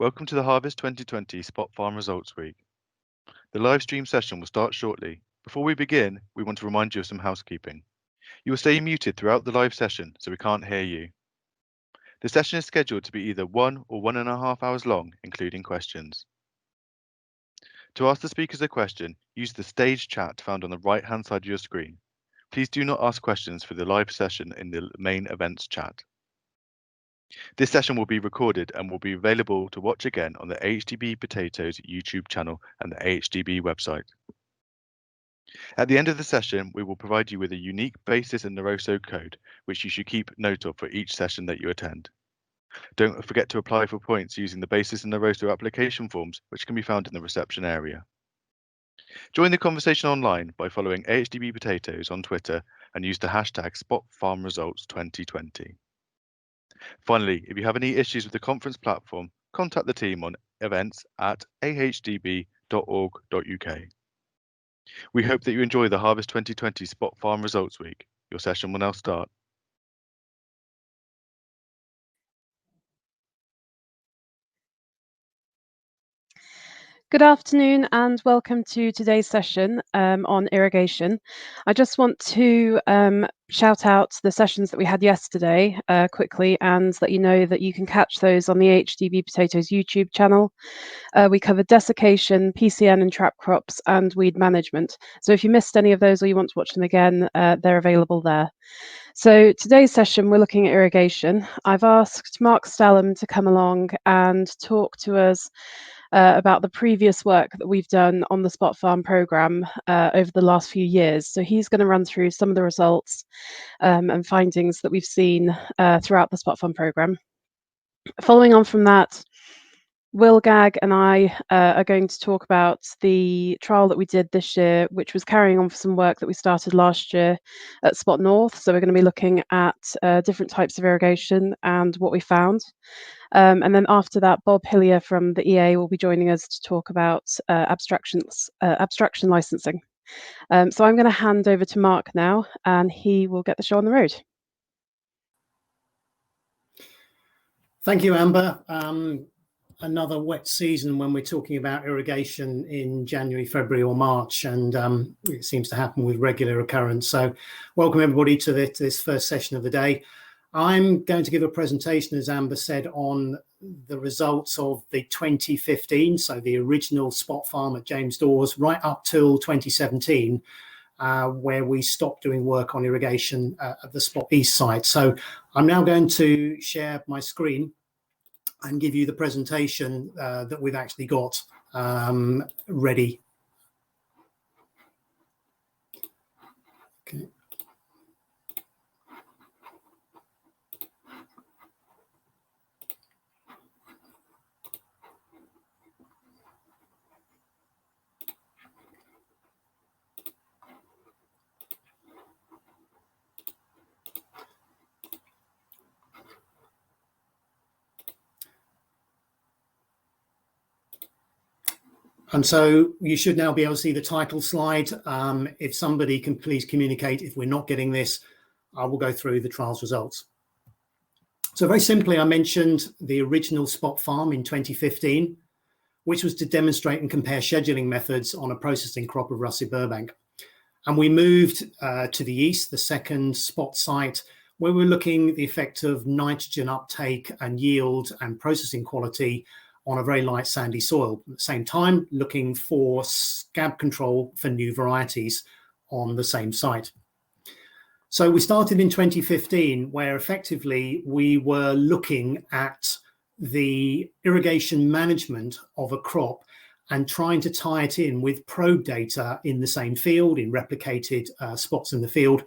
Welcome to the Harvest 2020 Spot Farm Results Week. The live stream session will start shortly. Before we begin, we want to remind you of some housekeeping. You will stay muted throughout the live session, so we can't hear you. The session is scheduled to be either 1 or 1.5 hours long, including questions. To ask the speakers a question, use the stage chat found on the right-hand side of your screen. Please do not ask questions for the live session in the main events chat. This session will be recorded and will be available to watch again on the AHDB Potatoes YouTube channel and the AHDB website. At the end of the session, we will provide you with a unique basis and Noroso code, which you should keep note of for each session that you attend. Don't forget to apply for points using the basis and Noroso application forms, which can be found in the reception area. Join the conversation online by following AHDB Potatoes on Twitter and use the hashtag SpotFarmResults2020. Finally, if you have any issues with the conference platform, contact the team on events@ahdb.org.uk. We hope that you enjoy the Harvest 2020 Spot Farm Results Week. Your session will now start. Good afternoon and welcome to today's session on irrigation. I just want to shout out the sessions that we had yesterday quickly and let you know that you can catch those on the AHDB Potatoes YouTube channel. We covered desiccation, PCN and trap crops and weed management. So if you missed any of those or you want to watch them again, they're available there. So today's session, we're looking at irrigation. I've asked Mark Stalham to come along and talk to us about the previous work that we've done on the Spot Farm programme over the last few years. So he's going to run through some of the results and findings that we've seen throughout the Spot Farm programme. Following on from that, Will Gagg and I are going to talk about the trial that we did this year, which was carrying on for some work that we started last year at Spot North. So we're going to be looking at different types of irrigation and what we found. And then after that, Bob Hillier from the EA will be joining us to talk about abstraction licensing. So I'm going to hand over to Mark now, and he will get the show on the road. Thank you, Amber. Another wet season when we're talking about irrigation in January, February or March, and it seems to happen with regular occurrence. So welcome everybody to this first session of the day. I'm going to give a presentation, as Amber said, on the results of the 2015, so the original Spot Farm at James Dawes, right up till 2017, where we stopped doing work on irrigation at the Spot East site. So I'm now going to share my screen and give you the presentation that we've actually got ready. Okay. And so you should now be able to see the title slide. If somebody can please communicate if we're not getting this, I will go through the trial's results. So very simply, I mentioned the original Spot Farm in 2015, which was to demonstrate and compare scheduling methods on a processing crop of Russet Burbank. And we moved to the east, the second Spot site, where we're looking at the effect of nitrogen uptake and yield and processing quality on a very light sandy soil. At the same time, looking for scab control for new varieties on the same site. So we started in 2015, where effectively we were looking at the irrigation management of a crop and trying to tie it in with probe data in the same field, in replicated spots in the field.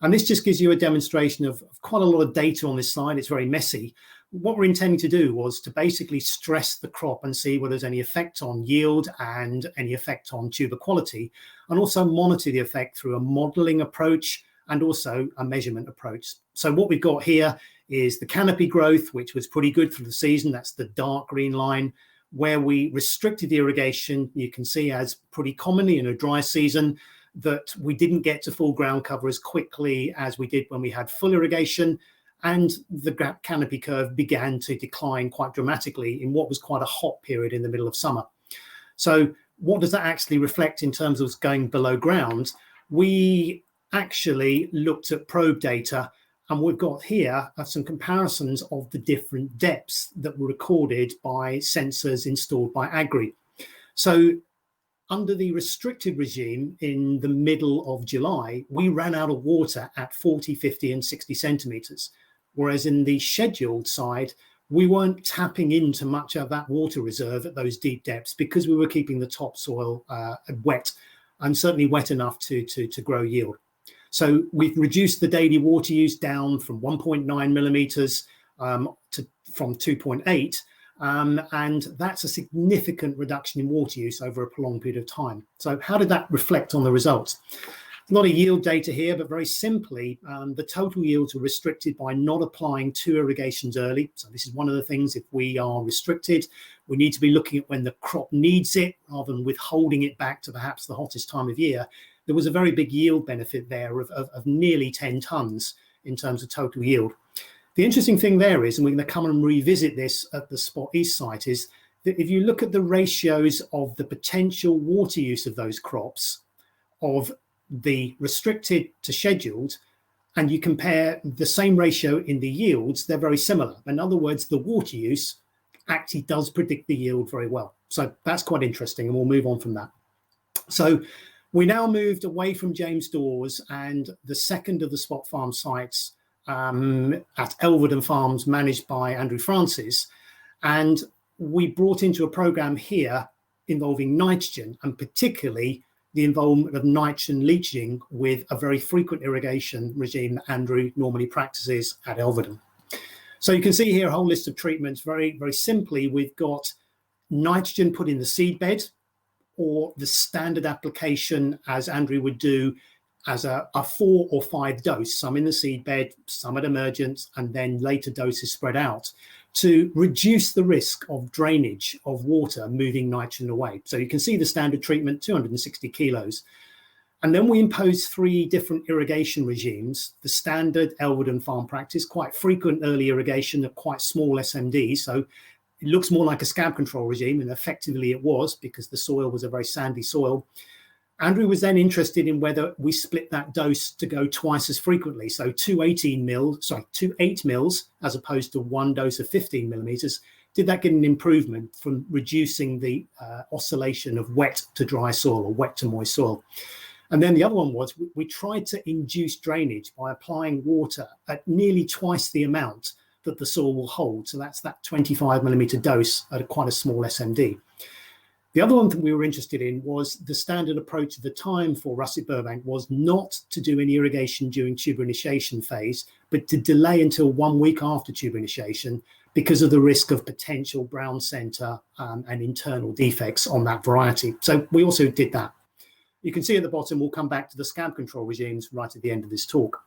And this just gives you a demonstration of quite a lot of data on this slide. It's very messy. What we're intending to do was to basically stress the crop and see whether there's any effect on yield and any effect on tuber quality, and also monitor the effect through a modeling approach and also a measurement approach. So what we've got here is the canopy growth, which was pretty good through the season. That's the dark green line. Where we restricted the irrigation, you can see, as pretty commonly in a dry season, that we didn't get to full ground cover as quickly as we did when we had full irrigation. and the canopy curve began to decline quite dramatically in what was quite a hot period in the middle of summer. So what does that actually reflect in terms of going below ground? We actually looked at probe data, and we've got here some comparisons of the different depths that were recorded by sensors installed by Agri. So under the restricted regime in the middle of July, we ran out of water at 40, 50 and 60 centimetres. Whereas in the scheduled side, we weren't tapping into much of that water reserve at those deep depths because we were keeping the topsoil wet, and certainly wet enough to grow yield. So we've reduced the daily water use down from 1.9 millimetres from 2.8. And that's a significant reduction in water use over a prolonged period of time. So how did that reflect on the results? A lot of yield data here, but very simply, the total yields were restricted by not applying 2 irrigations early. So this is one of the things, if we are restricted, we need to be looking at when the crop needs it rather than withholding it back to perhaps the hottest time of year. There was a very big yield benefit there of nearly 10 tonnes in terms of total yield. The interesting thing there is, and we're going to come and revisit this at the Spot East site, is that if you look at the ratios of the potential water use of those crops, of the restricted to scheduled, and you compare the same ratio in the yields, they're very similar. In other words, the water use actually does predict the yield very well. So that's quite interesting, and we'll move on from that. So we now moved away from James Dawes, and the second of the Spot Farm sites at Elverden Farms, managed by Andrew Francis, and we brought into a program here involving nitrogen, and particularly the involvement of nitrogen leaching with a very frequent irrigation regime that Andrew normally practices at Elverden. So you can see here a whole list of treatments. Very, very simply, we've got nitrogen put in the seed bed, or the standard application as Andrew would do as a 4 or 5 dose, some in the seed bed, some at emergence, and then later doses spread out to reduce the risk of drainage of water moving nitrogen away. So you can see the standard treatment, 260 kilos. And then we imposed 3 different irrigation regimes. The standard Elverden farm practice, quite frequent early irrigation of quite small SMD. So it looks more like a scab control regime, and effectively it was, because the soil was a very sandy soil. Andrew was then interested in whether we split that dose to go twice as frequently. So 2 8 mils as opposed to 1 dose of 15 millimeters. Did that get an improvement from reducing the oscillation of wet to dry soil or wet to moist soil? And then the other one was we tried to induce drainage by applying water at nearly twice the amount that the soil will hold. So that's that 25 millimeter dose at quite a small SMD. The other one that we were interested in was the standard approach at the time for Russet Burbank was not to do any irrigation during tuber initiation phase, but to delay until 1 week after tuber initiation because of the risk of potential brown center and internal defects on that variety. So we also did that. You can see at the bottom, we'll come back to the scab control regimes right at the end of this talk.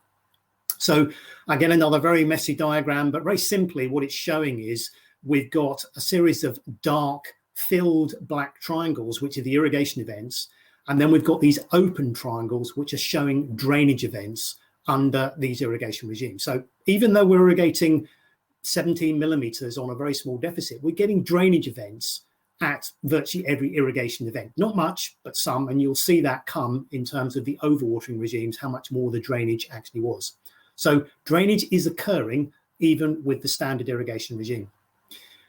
So again, another very messy diagram, but very simply what it's showing is we've got a series of dark filled black triangles, which are the irrigation events. And then we've got these open triangles, which are showing drainage events under these irrigation regimes. So even though we're irrigating 17 millimeters on a very small deficit, we're getting drainage events at virtually every irrigation event. Not much, but some, and you'll see that come in terms of the overwatering regimes, how much more the drainage actually was. So drainage is occurring even with the standard irrigation regime.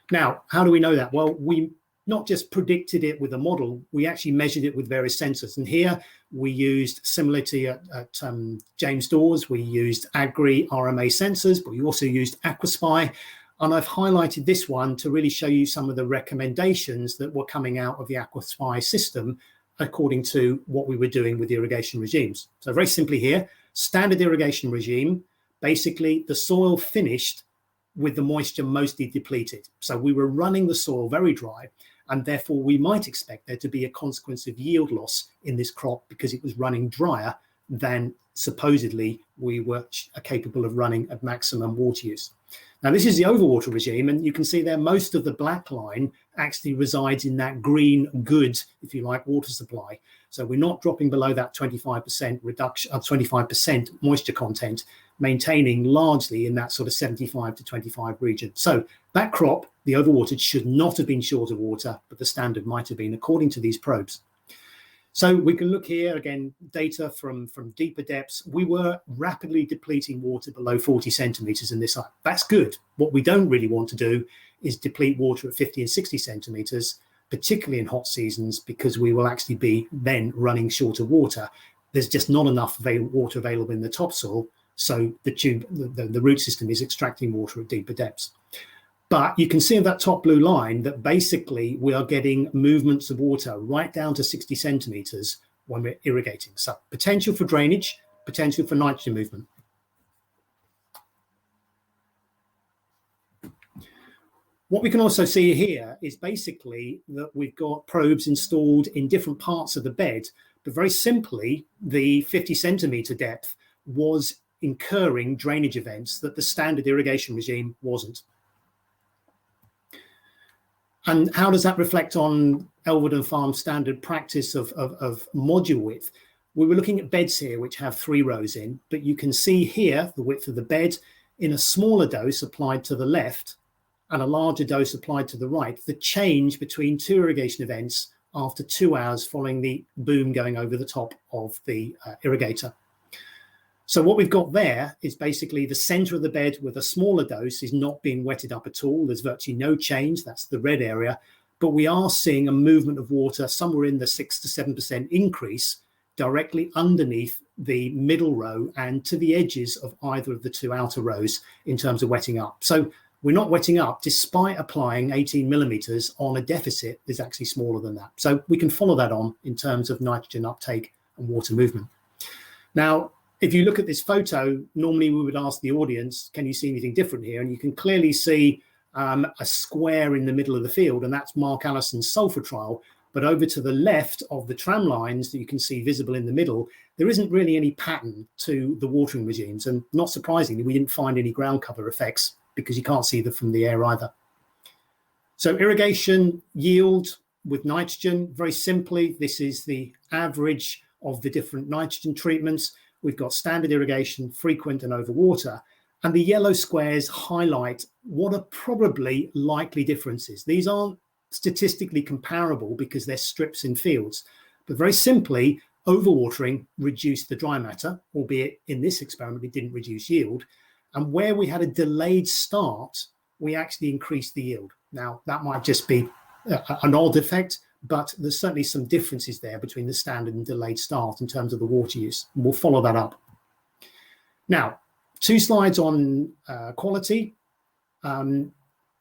Now, how do we know that? Well, we not just predicted it with a model, we actually measured it with various sensors. And here we used, similar to at James Dawes, we used Agri RMA sensors, but we also used Aquaspy. And I've highlighted this one to really show you some of the recommendations that were coming out of the Aquaspy system according to what we were doing with the irrigation regimes. So very simply here, standard irrigation regime, basically the soil finished with the moisture mostly depleted. So we were running the soil very dry, and therefore we might expect there to be a consequence of yield loss in this crop because it was running drier than supposedly we were capable of running at maximum water use. Now, this is the overwater regime, and you can see there most of the black line actually resides in that green good, if you like, water supply. So we're not dropping below that 25% reduction, 25% moisture content, maintaining largely in that sort of 75 to 25 region. So that crop, the overwatered, should not have been short of water, but the standard might have been according to these probes. So we can look here again, data from deeper depths. We were rapidly depleting water below 40 centimeters in this site. That's good. What we don't really want to do is deplete water at 50 and 60 centimeters, particularly in hot seasons, because we will actually be then running short of water. There's just not enough water available in the topsoil, so the root system is extracting water at deeper depths. But you can see in that top blue line that basically we are getting movements of water right down to 60 centimeters when we're irrigating. So potential for drainage, potential for nitrogen movement. What we can also see here is basically that we've got probes installed in different parts of the bed, but very simply, the 50 centimeter depth was incurring drainage events that the standard irrigation regime wasn't. And how does that reflect on Elvedon Farm standard practice of module width? We were looking at beds here which have 3 rows in, but you can see here the width of the bed in a smaller dose applied to the left and a larger dose applied to the right, the change between 2 irrigation events after 2 hours following the boom going over the top of the irrigator. So what we've got there is basically the center of the bed with a smaller dose is not being wetted up at all. There's virtually no change. That's the red area. But we are seeing a movement of water somewhere in the 6 to 7% increase directly underneath the middle row and to the edges of either of the 2 outer rows in terms of wetting up. So we're not wetting up despite applying 18 millimeters on a deficit that's actually smaller than that. So we can follow that on in terms of nitrogen uptake and water movement. Now, if you look at this photo, normally we would ask the audience, can you see anything different here? And you can clearly see a square in the middle of the field, and that's Mark Allison's sulfur trial. But over to the left of the tram lines that you can see visible in the middle, there isn't really any pattern to the watering regimes. And not surprisingly, we didn't find any ground cover effects because you can't see them from the air either. So irrigation yield with nitrogen, very simply, this is the average of the different nitrogen treatments. We've got standard irrigation, frequent and overwater. And the yellow squares highlight what are probably likely differences. These aren't statistically comparable because they're strips in fields. But very simply, overwatering reduced the dry matter, albeit in this experiment, it didn't reduce yield. And where we had a delayed start, we actually increased the yield. Now, that might just be an odd effect, but there's certainly some differences there between the standard and delayed start in terms of the water use. And we'll follow that up. Now, 2 slides on quality.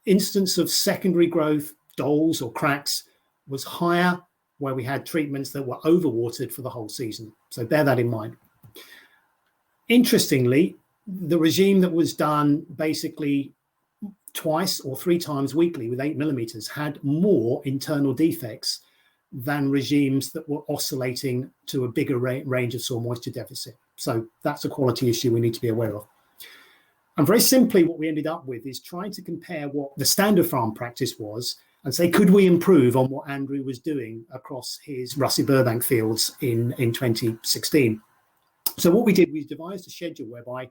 Instance of secondary growth, doles or cracks was higher where we had treatments that were overwatered for the whole season. So bear that in mind. Interestingly, the regime that was done basically twice or 3 times weekly with 8 millimeters had more internal defects than regimes that were oscillating to a bigger range of soil moisture deficit. So that's a quality issue we need to be aware of. And very simply, what we ended up with is trying to compare what the standard farm practice was and say, could we improve on what Andrew was doing across his Russie Burbank fields in 2016? So what we did, we devised a schedule whereby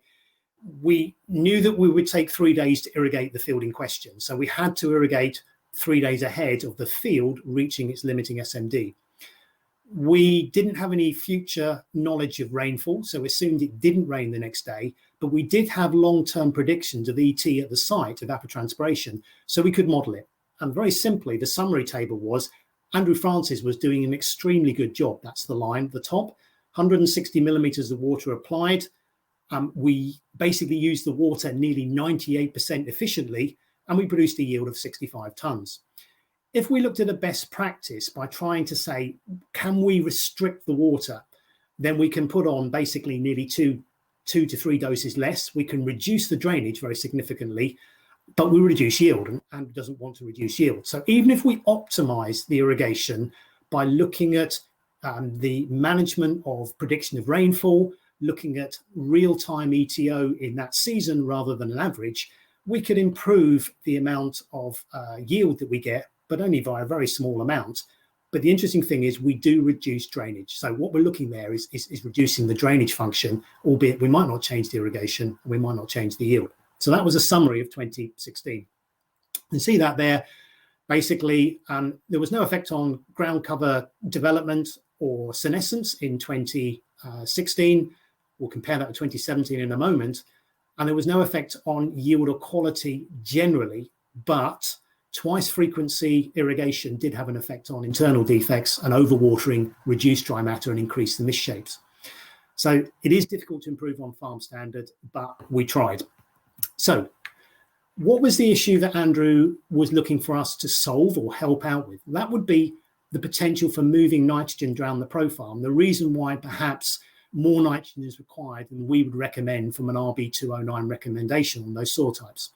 we knew that we would take 3 days to irrigate the field in question. So we had to irrigate 3 days ahead of the field reaching its limiting SMD. We didn't have any future knowledge of rainfall, so we assumed it didn't rain the next day, but we did have long-term predictions of ET at the site of evapotranspiration, so we could model it. And very simply, the summary table was Andrew Francis was doing an extremely good job. That's the line at the top, 160 millimeters of water applied. We basically used the water nearly 98% efficiently, and we produced a yield of 65 tons. If we looked at a best practice by trying to say, can we restrict the water, then we can put on basically nearly two to 3 doses less. We can reduce the drainage very significantly, but we reduce yield, and doesn't want to reduce yield. So even if we optimize the irrigation by looking at the management of prediction of rainfall, looking at real-time ETO in that season rather than an average, we could improve the amount of yield that we get, but only by a very small amount. But the interesting thing is we do reduce drainage. So what we're looking there is reducing the drainage function, albeit we might not change the irrigation, we might not change the yield. So that was a summary of 2016. You can see that there. Basically, there was no effect on ground cover development or senescence in 2016. We'll compare that to 2017 in a moment. And there was no effect on yield or quality generally, but twice frequency irrigation did have an effect on internal defects, and overwatering reduced dry matter and increased the mist shapes. So it is difficult to improve on farm standard, but we tried. So what was the issue that Andrew was looking for us to solve or help out with? That would be the potential for moving nitrogen down the profile, and the reason why perhaps more nitrogen is required than we would recommend from an RB209 recommendation on those soil types.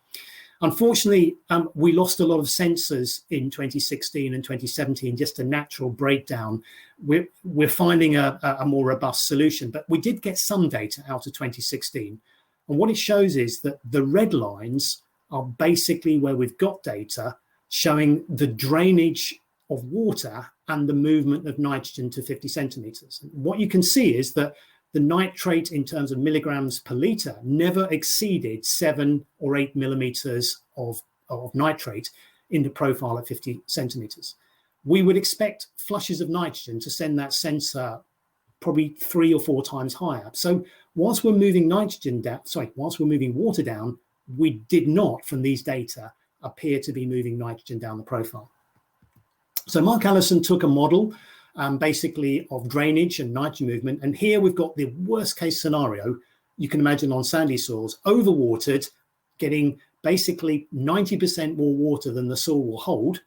Unfortunately, we lost a lot of sensors in 2016 and 2017, just a natural breakdown. We're finding a more robust solution, but we did get some data out of 2016. And what it shows is that the red lines are basically where we've got data showing the drainage of water and the movement of nitrogen to 50 centimeters. What you can see is that the nitrate in terms of milligrams per litre never exceeded 7 or 8 millimeters of nitrate in the profile at 50 centimeters. We would expect flushes of nitrogen to send that sensor probably 3 or 4 times higher. So whilst we're moving whilst we're moving water down, we did not, from these data, appear to be moving nitrogen down the profile. So Mark Allison took a model basically of drainage and nitrogen movement. And here we've got the worst case scenario you can imagine on sandy soils, overwatered, getting basically 90% more water than the soil will hold,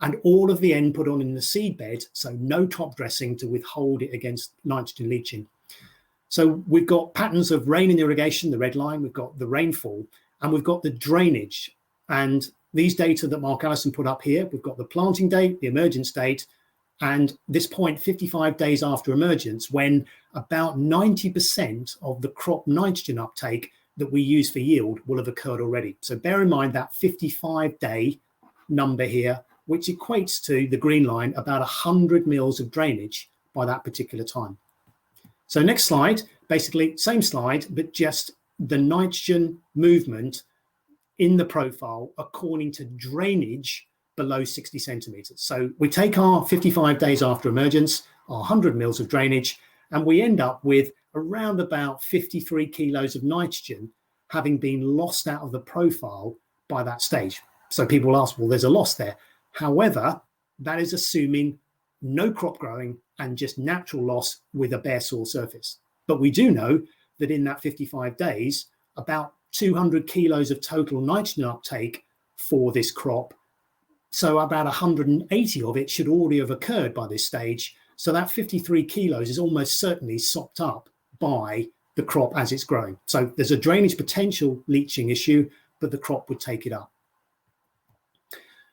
and all of the N put on in the seed bed, so no top dressing to withhold it against nitrogen leaching. So we've got patterns of rain and irrigation, the red line, we've got the rainfall, and we've got the drainage. And these data that Mark Allison put up here, we've got the planting date, the emergence date, and this point 55 days after emergence, when about 90% of the crop nitrogen uptake that we use for yield will have occurred already. So bear in mind that 55-day number here, which equates to the green line, about 100 mils of drainage by that particular time. So next slide, basically same slide, but just the nitrogen movement in the profile according to drainage below 60 centimeters. So we take our 55 days after emergence, our 100 mils of drainage, and we end up with around about 53 kilos of nitrogen having been lost out of the profile by that stage. So people will ask, well, there's a loss there. However, that is assuming no crop growing and just natural loss with a bare soil surface. But we do know that in that 55 days, about 200 kilos of total nitrogen uptake for this crop. So about 180 of it should already have occurred by this stage. So that 53 kilos is almost certainly sopped up by the crop as it's growing. So there's a drainage potential leaching issue, but the crop would take it up.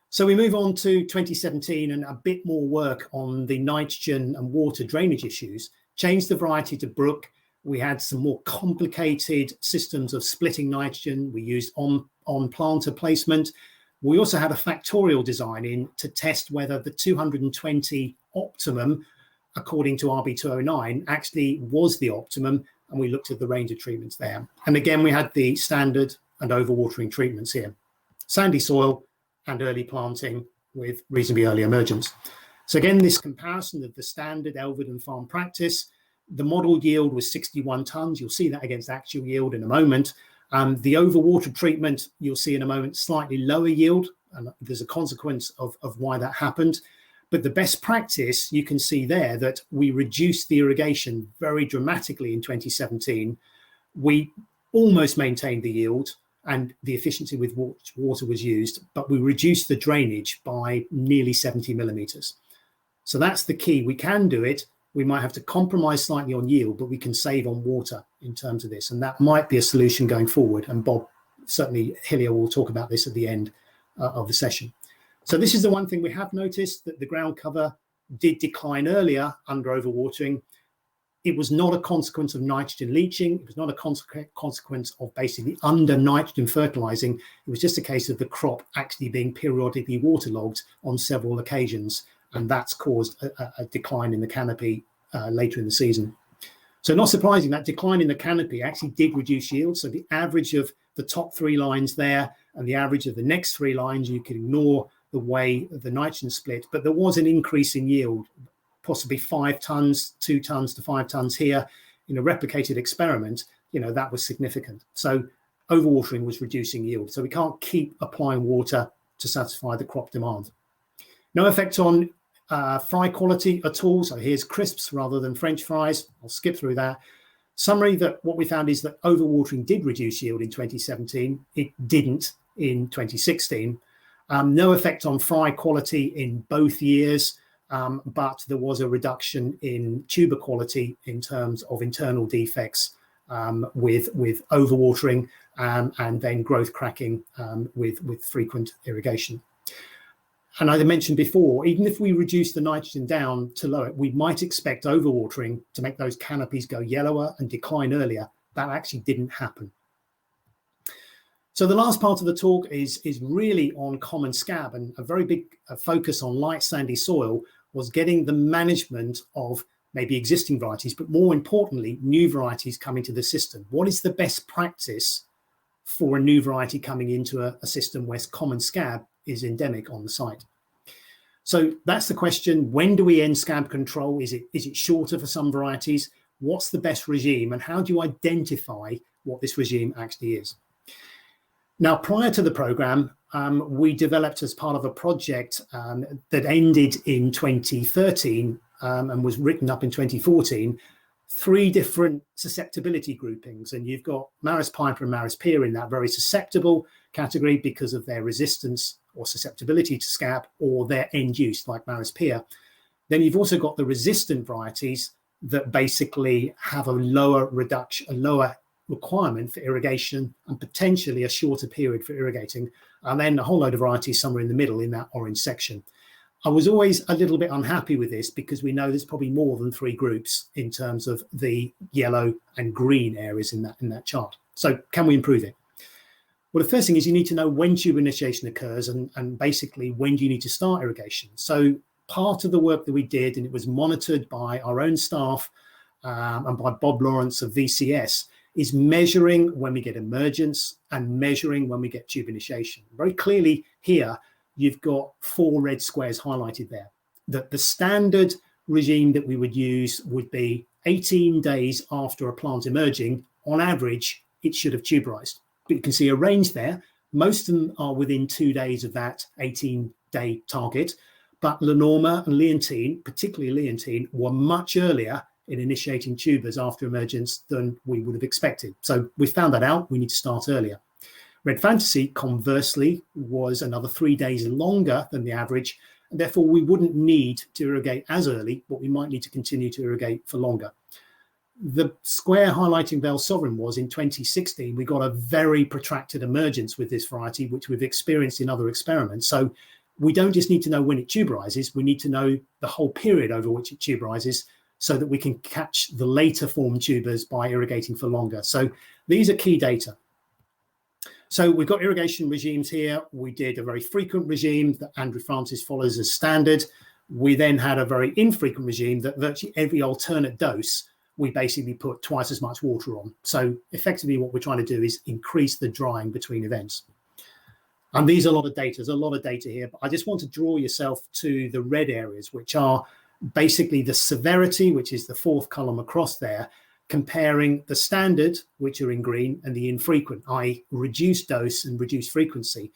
So we move on to 2017 and a bit more work on the nitrogen and water drainage issues. Changed the variety to brook. We had some more complicated systems of splitting nitrogen. We used on planter placement. We also had a factorial design in to test whether the 220 optimum, according to RB209, actually was the optimum. And we looked at the range of treatments there. And again, we had the standard and overwatering treatments here. Sandy soil and early planting with reasonably early emergence. So again, this comparison of the standard Elvedon farm practice, the model yield was 61 tons. You'll see that against actual yield in a moment. The overwater treatment, you'll see in a moment, slightly lower yield. And there's a consequence of why that happened. But the best practice, you can see there that we reduced the irrigation very dramatically in 2017. We almost maintained the yield and the efficiency with which water was used, but we reduced the drainage by nearly 70 millimeters. So that's the key. We can do it. We might have to compromise slightly on yield, but we can save on water in terms of this. And that might be a solution going forward. And Bob, certainly Hillier, will talk about this at the end of the session. So this is the one thing we have noticed, that the ground cover did decline earlier under overwatering. it was not a consequence of nitrogen leaching. It was not a consequence of basically under nitrogen fertilizing. It was just a case of the crop actually being periodically waterlogged on several occasions. And that's caused a decline in the canopy later in the season. So not surprising, that decline in the canopy actually did reduce yield. So the average of the top 3 lines there and the average of the next 3 lines, you can ignore the way the nitrogen split, but there was an increase in yield, possibly 5 tons, 2 tons to 5 tons here. In a replicated experiment, that was significant. So overwatering was reducing yield. So we can't keep applying water to satisfy the crop demand. No effect on fry quality at all. So here's crisps rather than French fries. I'll skip through that. Summary, that what we found is that overwatering did reduce yield in 2017. It didn't in 2016. No effect on fry quality in both years, but there was a reduction in tuber quality in terms of internal defects with overwatering and then growth cracking with frequent irrigation. And as I mentioned before, even if we reduce the nitrogen down to low, we might expect overwatering to make those canopies go yellower and decline earlier. That actually didn't happen. So the last part of the talk is really on common scab, and a very big focus on light sandy soil was getting the management of maybe existing varieties, but more importantly, new varieties coming to the system. What is the best practice for a new variety coming into a system where common scab is endemic on the site? So that's the question. When do we end scab control? Is it shorter for some varieties? What's the best regime, and how do you identify what this regime actually is? Now, prior to the program, we developed as part of a project that ended in 2013 and was written up in 2014, 3 different susceptibility groupings. And you've got Maris piper and Maris pier in that very susceptible category because of their resistance or susceptibility to scab or their end use, like Maris pier. Then you've also got the resistant varieties that basically have a lower requirement for irrigation and potentially a shorter period for irrigating, and then a whole load of varieties somewhere in the middle in that orange section. I was always a little bit unhappy with this because we know there's probably more than 3 groups in terms of the yellow and green areas in that chart. So can we improve it? Well, the first thing is you need to know when tube initiation occurs and basically when do you need to start irrigation. So part of the work that we did, and it was monitored by our own staff and by Bob Lawrence of VCS, is measuring when we get emergence and measuring when we get tube initiation. Very clearly here, you've got 4 red squares highlighted there. That the standard regime that we would use would be 18 days after a plant emerging. On average, it should have tuberized. But you can see a range there. Most of them are within 2 days of that 18-day target. But Lenormand and Leontine, particularly Leontine, were much earlier in initiating tubers after emergence than we would have expected. So we found that out. We need to start earlier. Red Fantasy, conversely, was another 3 days longer than the average, and therefore we wouldn't need to irrigate as early, but we might need to continue to irrigate for longer. The square highlighting Vale Sovereign was in 2016, we got a very protracted emergence with this variety, which we've experienced in other experiments. So we don't just need to know when it tuberizes, we need to know the whole period over which it tuberizes, so that we can catch the later form tubers by irrigating for longer. So these are key data. So we've got irrigation regimes here. We did a very frequent regime that Andrew Francis follows as standard. We then had a very infrequent regime that virtually every alternate dose, we basically put twice as much water on. So effectively what we're trying to do is increase the drying between events. And these are a lot of data. There's a lot of data here, but I just want to draw yourself to the red areas, which are basically the severity, which is the 4th column across there, comparing the standard, which are in green, and the infrequent, i.e. reduced dose and reduced frequency.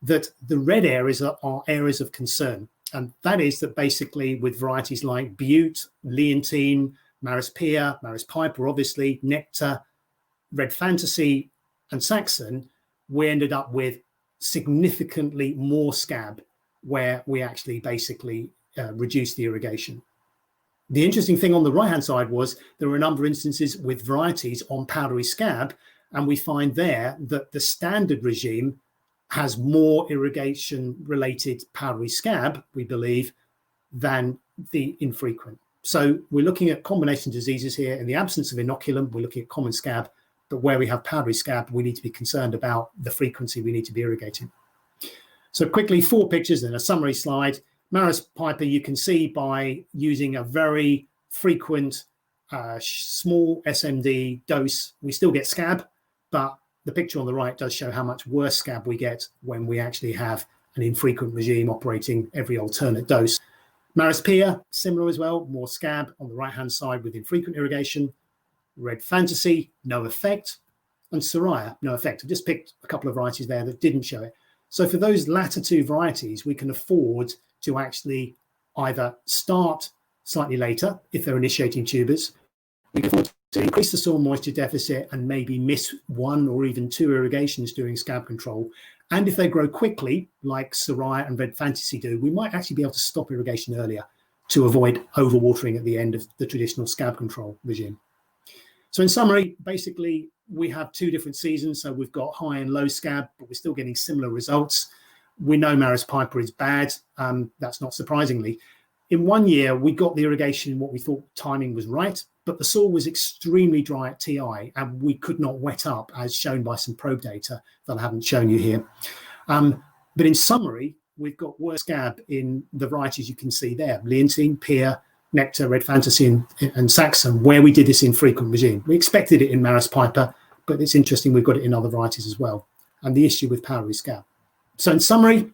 That the red areas are areas of concern. And that is that basically with varieties like Butte, Leontine, Maris pier, Maris piper, obviously, Nectar, Red Fantasy, and Saxon, we ended up with significantly more scab where we actually basically reduce the irrigation. The interesting thing on the right-hand side was there were a number of instances with varieties on powdery scab, and we find there that the standard regime has more irrigation-related powdery scab, we believe, than the infrequent. So we're looking at combination diseases here. In the absence of inoculum, we're looking at common scab, but where we have powdery scab, we need to be concerned about the frequency we need to be irrigating. So quickly, 4 pictures and a summary slide. Maris piper, you can see by using a very frequent small SMD dose, we still get scab, but the picture on the right does show how much worse scab we get when we actually have an infrequent regime operating every alternate dose. Maris Pia, similar as well, more scab on the right-hand side with infrequent irrigation. Red Fantasy, no effect. And Soraya, no effect. I've just picked a couple of varieties there that didn't show it. So for those latter 2 varieties, we can afford to actually either start slightly later if they're initiating tubers. We can afford to increase the soil moisture deficit and maybe miss 1 or even 2 irrigations during scab control. And if they grow quickly, like Soraya and Red Fantasy do, we might actually be able to stop irrigation earlier to avoid overwatering at the end of the traditional scab control regime. So in summary, basically, we have 2 different seasons. So we've got high and low scab, but we're still getting similar results. We know Maris piper is bad. That's not surprisingly. In 1 year, we got the irrigation, what we thought timing was right, but the soil was extremely dry at TI and we could not wet up, as shown by some probe data that I haven't shown you here. But in summary, we've got worse scab in the varieties you can see there, Leontine, Pia, Nectar, Red Fantasy and Saxon, where we did this in frequent regime. We expected it in Maris piper, but it's interesting we've got it in other varieties as well. And the issue with powdery scab. So in summary,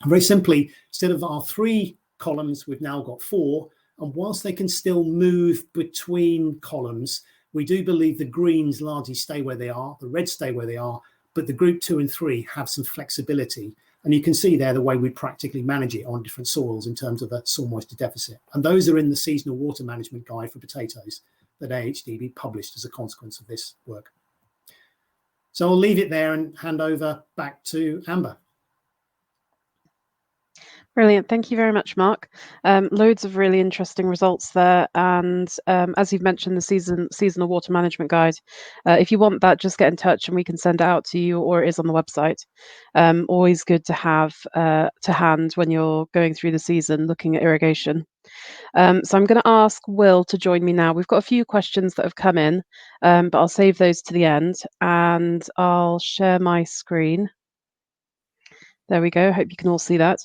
very simply, instead of our 3 columns, we've now got 4. And whilst they can still move between columns, we do believe the greens largely stay where they are, the reds stay where they are, but the group 2 and 3 have some flexibility. And you can see there the way we practically manage it on different soils in terms of the soil moisture deficit. And those are in the seasonal water management guide for potatoes that AHDB published as a consequence of this work. So I'll leave it there and hand over back to Amber. Brilliant. Thank you very much, Mark. Loads of really interesting results there. And as you've mentioned, the seasonal water management guide, if you want that, just get in touch and we can send it out to you, or it is on the website. Always good to have to hand when you're going through the season looking at irrigation. So I'm going to ask Will to join me now. We've got a few questions that have come in, but I'll save those to the end and I'll share my screen. There we go. Hope you can all see that.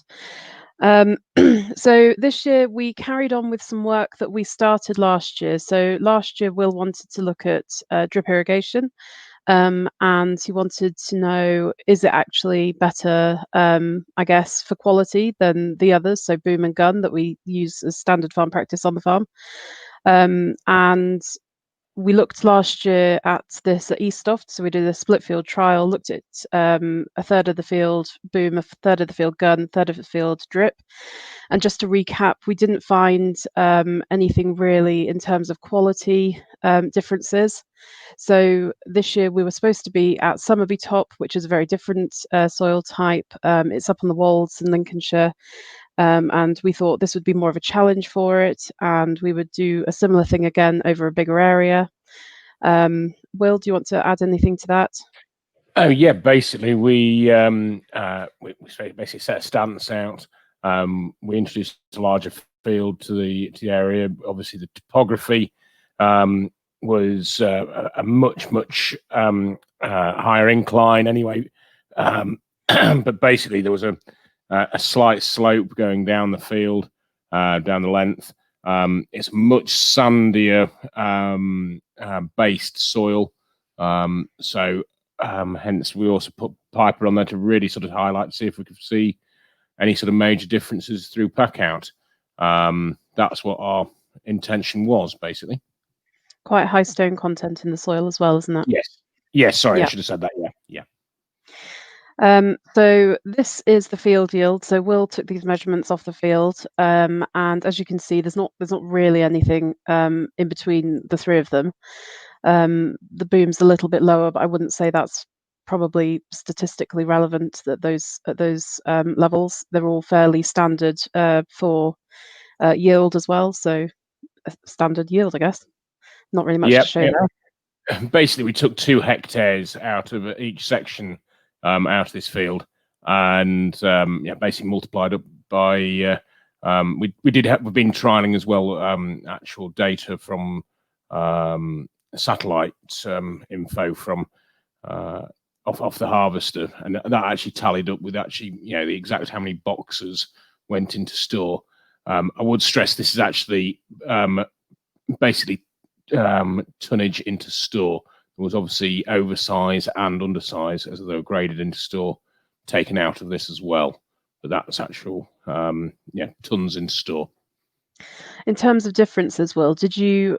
So this year we carried on with some work that we started last year. So last year Will wanted to look at drip irrigation, and he wanted to know, is it actually better, I guess, for quality than the others, so boom and gun that we use as standard farm practice on the farm. And we looked last year at this at Eastoft, so we did a split field trial, looked at a third of the field boom, a third of the field gun, a third of the field drip. And just to recap, we didn't find anything really in terms of quality differences. So this year we were supposed to be at Somerby Top, which is a very different soil type. It's up on the Wolds in Lincolnshire. And we thought this would be more of a challenge for it, and we would do a similar thing again over a bigger area. Will, do you want to add anything to that? Oh yeah, basically we basically set a stance out. We introduced a larger field to the area. Obviously, the topography was a much higher incline anyway. But basically, there was a slight slope going down the field, down the length. It's much sandier based soil, so hence we also put Piper on there to really sort of highlight, see if we could see any sort of major differences through pack out. That's what our intention was, basically. Quite high stone content in the soil as well, isn't it? Yes, sorry, yeah. I should have said that. Yeah. So this is the field yield. So Will took these measurements off the field, and as you can see, there's not really anything in between the 3 of them. The boom's a little bit lower, but I wouldn't say that's probably statistically relevant at those levels. They're all fairly standard for yield as well. So a standard yield, I guess. Not really much to show there. Basically, we took 2 hectares out of each section out of this field, and basically multiplied up by We've been trialing as well actual data from satellite info from off the harvester, and that actually tallied up with actually the exact how many boxes went into store. I would stress this is actually basically tonnage into store. There was obviously oversize and undersize as they were graded into store taken out of this as well, but that's actual tons in store. In terms of differences, Will, did you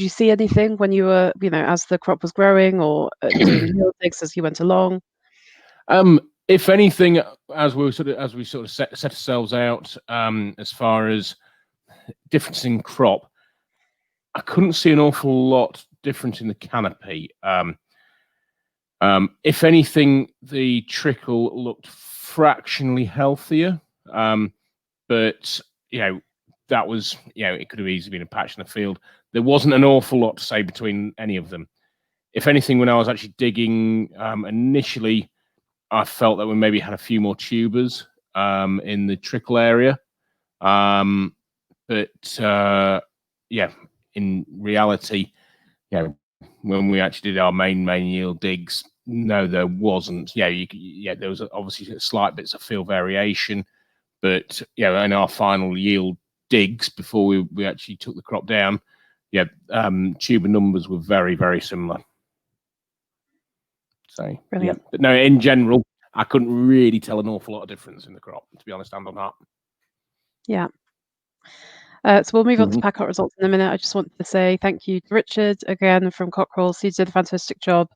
see anything when you were, as the crop was growing, or doing yield digs as you went along? If anything, as we sort of set ourselves out, as far as difference in crop, I couldn't see an awful lot different in the canopy. If anything, the trickle looked fractionally healthier, but that was it could have easily been a patch in the field. There wasn't an awful lot to say between any of them. If anything, when I was actually digging initially, I felt that we maybe had a few more tubers in the trickle area, but in reality, when we actually did our main yield digs, no, there wasn't. There was obviously slight bits of field variation, but in our final yield digs before we actually took the crop down, tuber numbers were very, very similar. So Brilliant. but no, in general, I couldn't really tell an awful lot of difference in the crop, to be honest, and on that. Yeah. So we'll move on to pack out results in a minute. I just wanted to say thank you to Richard again from Cockerell's. He did a fantastic job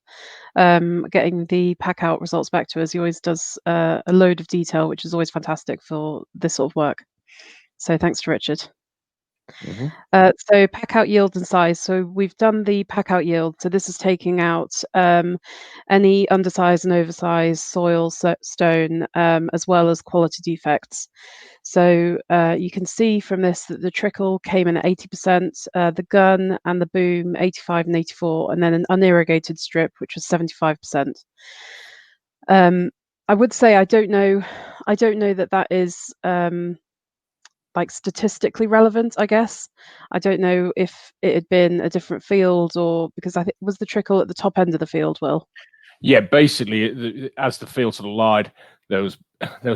getting the pack out results back to us. He always does a load of detail, which is always fantastic for this sort of work. So thanks to Richard. So pack out yield and size. So we've done the pack out yield. So this is taking out any undersized and oversized soil, stone, as well as quality defects. So you can see from this that the trickle came in at 80%, the gun and the boom 85 and 84, and then an unirrigated strip, which was 75%. I would say I don't know that is like statistically relevant, I guess. I don't know if it had been a different field, or because I think was the trickle at the top end of the field, Will? Yeah, basically, as the field sort of lied, there was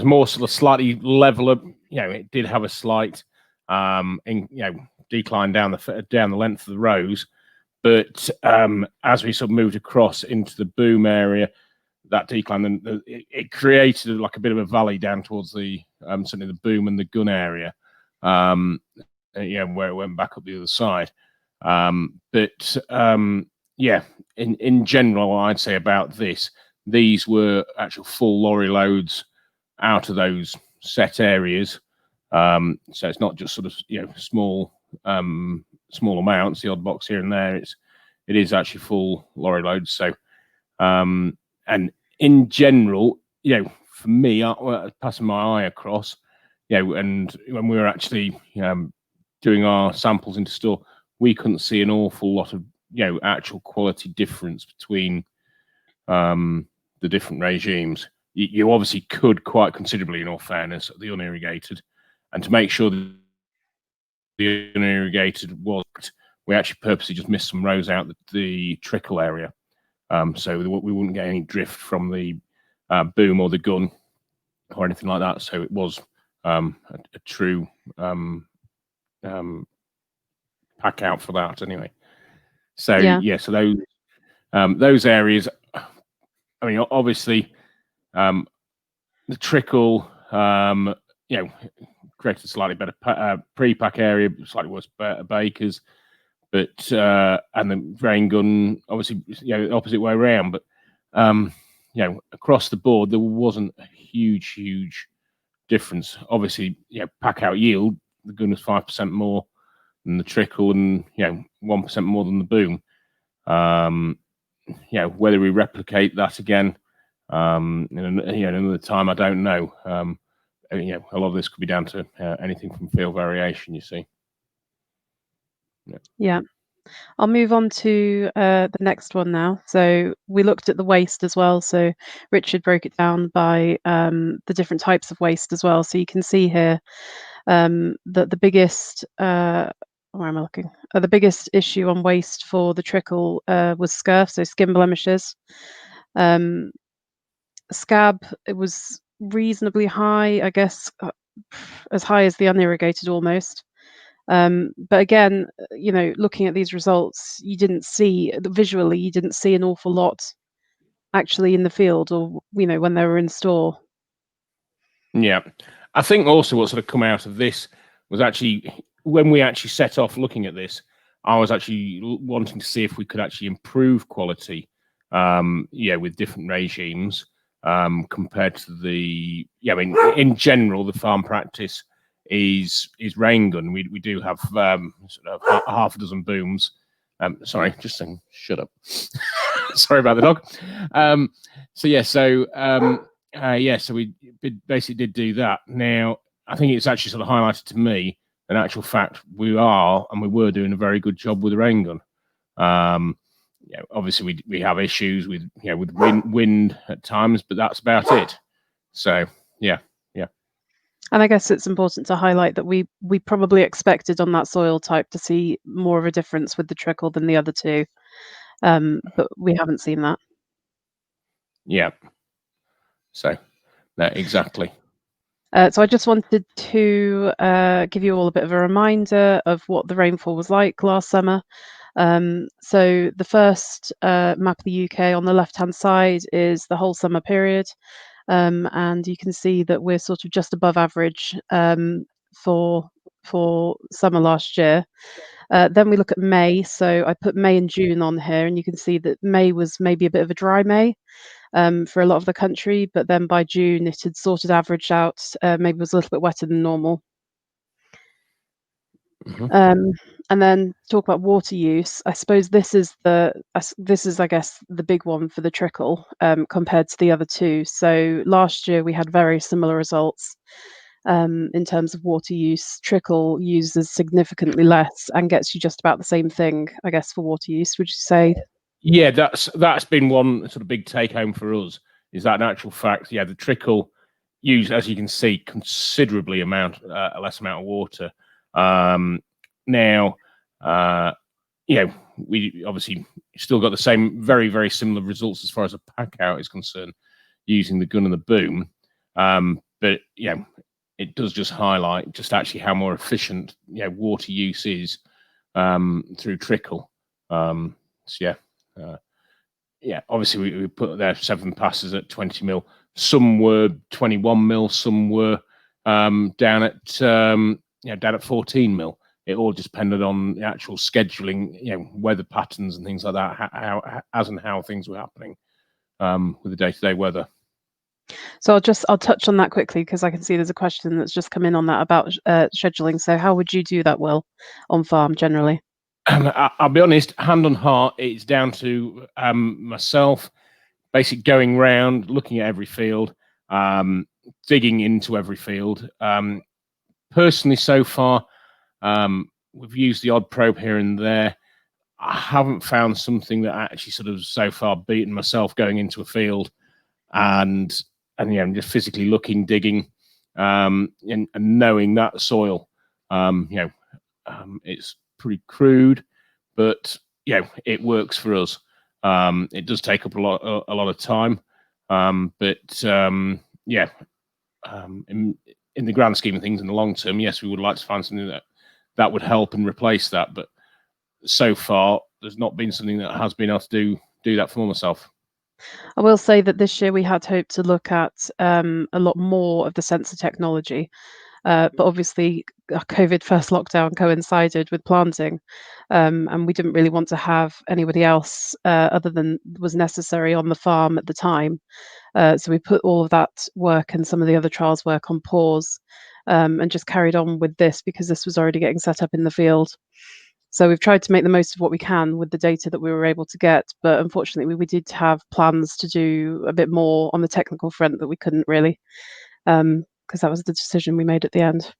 more sort of slightly leveler. It did have a slight decline down the length of the rows, but as we sort of moved across into the boom area, that decline, then it created like a bit of a valley down towards the certainly the boom and the gun area. Where it went back up the other side. In general, I'd say about these were actual full lorry loads out of those set areas. So it's not just sort of small amounts, the odd box here and there. It is actually full lorry loads. So and in general, for me, passing my eye across. And when we were actually doing our samples into store, we couldn't see an awful lot of actual quality difference between the different regimes. You obviously could quite considerably, in all fairness, at the unirrigated, and to make sure that the unirrigated worked, we actually purposely just missed some rows out the trickle area, so we wouldn't get any drift from the boom or the gun or anything like that. So it was a true pack out for that anyway. So so those areas, I mean, obviously the trickle created a slightly better pre-pack area, slightly worse bakers, but and the rain gun obviously the opposite way around, but across the board there wasn't a huge difference. Obviously, pack out yield, the gun was 5% more than the trickle, and 1% more than the boom. Whether we replicate that again in another time, I don't know. A lot of this could be down to anything from field variation, you see. Yeah. I'll move on to the next one now. So we looked at the waste as well. So Richard broke it down by the different types of waste as well. So you can see here The biggest where am I looking? The biggest issue on waste for the trickle was scurf, so skin blemishes. Scab, it was reasonably high, I guess, as high as the unirrigated almost. But again, looking at these results, you didn't see visually, you didn't see an awful lot actually in the field, or when they were in store. Yeah, I think also what sort of come out of this was actually when we actually set off looking at this, I was actually wanting to see if we could actually improve quality, with different regimes compared to the. I mean, in general, the farm practice is rain gun. We do have sort of half a dozen booms. Sorry, just saying, shut up. Sorry about the dog. So we basically did do that. Now, I think it's actually sort of highlighted to me, in actual fact, we were doing a very good job with the rain gun. Obviously we have issues with wind at times, but that's about it. So yeah. And I guess it's important to highlight that we probably expected on that soil type to see more of a difference with the trickle than the other two, but we haven't seen that. Yeah. So, no, exactly. So I just wanted to give you all a bit of a reminder of what the rainfall was like last summer. So the first map of the UK on the left-hand side is the whole summer period. And you can see that we're sort of just above average for summer last year. Then we look at May. So I put May and June on here, and you can see that May was maybe a bit of a dry May for a lot of the country, but then by June it had sort of averaged out, maybe was a little bit wetter than normal. Mm-hmm. And then talk about water use. I suppose this is I guess the big one for the trickle compared to the other two. So last year we had very similar results in terms of water use. Trickle uses significantly less and gets you just about the same thing, I guess, for water use. Would you say? Yeah, that's been one sort of big take home for us. Is that in actual fact, the trickle use, as you can see, considerably less amount of water. Now, we obviously still got the same very, very similar results as far as a pack out is concerned using the gun and the boom. But it does just highlight just actually how more efficient water use is through trickle. Obviously we put there 7 passes at 20 mil. Some were 21 mil. Some were down at 14 mil. It all just depended on the actual scheduling, weather patterns and things like that, how things were happening with the day-to-day weather. So I'll touch on that quickly because I can see there's a question that's just come in on that about scheduling. So how would you do that, Will, on farm generally? I'll be honest, hand on heart, it's down to myself, basically going round, looking at every field, digging into every field. Personally, so far, we've used the odd probe here and there. I haven't found something that actually sort of so far beaten myself going into a field and just physically looking, digging, and knowing that soil. It's pretty crude, but it works for us. It does take up a lot of time, but in the grand scheme of things, in the long term, yes, we would like to find something that would help and replace that. But so far, there's not been something that has been able to do that for myself. I will say that this year we had hoped to look at a lot more of the sensor technology. But obviously, COVID first lockdown coincided with planting, and we didn't really want to have anybody else other than was necessary on the farm at the time. So we put all of that work and some of the other trials work on pause and just carried on with this because this was already getting set up in the field. So we've tried to make the most of what we can with the data that we were able to get, but unfortunately we did have plans to do a bit more on the technical front that we couldn't really, because that was the decision we made at the end,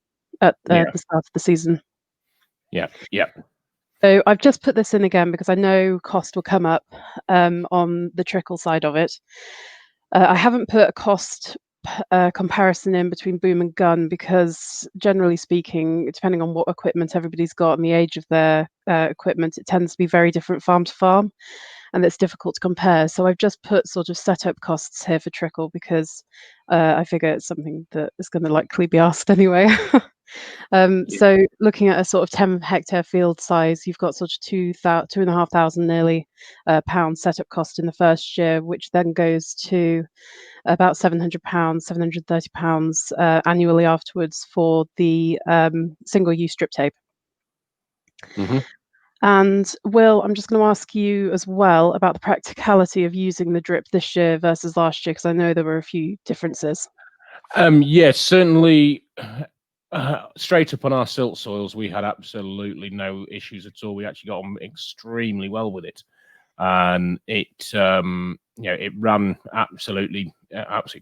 at the start of the season. Yeah. So I've just put this in again because I know cost will come up on the trickle side of it. I haven't put a cost comparison in between boom and gun, because generally speaking, depending on what equipment everybody's got and the age of their equipment, it tends to be very different farm to farm, and it's difficult to compare. So I've just put sort of setup costs here for trickle, because I figure it's something that is going to likely be asked anyway. So looking at a sort of 10 hectare field size, you've got sort of 2,500 nearly pounds setup cost in the first year, which then goes to about £700, £730 annually afterwards for the single-use strip tape. Mm-hmm. And Will, I'm just going to ask you as well about the practicality of using the drip this year versus last year, because I know there were a few differences. Yes, certainly. Straight up on our silt soils, we had absolutely no issues at all. We actually got on extremely well with it, and it it ran absolutely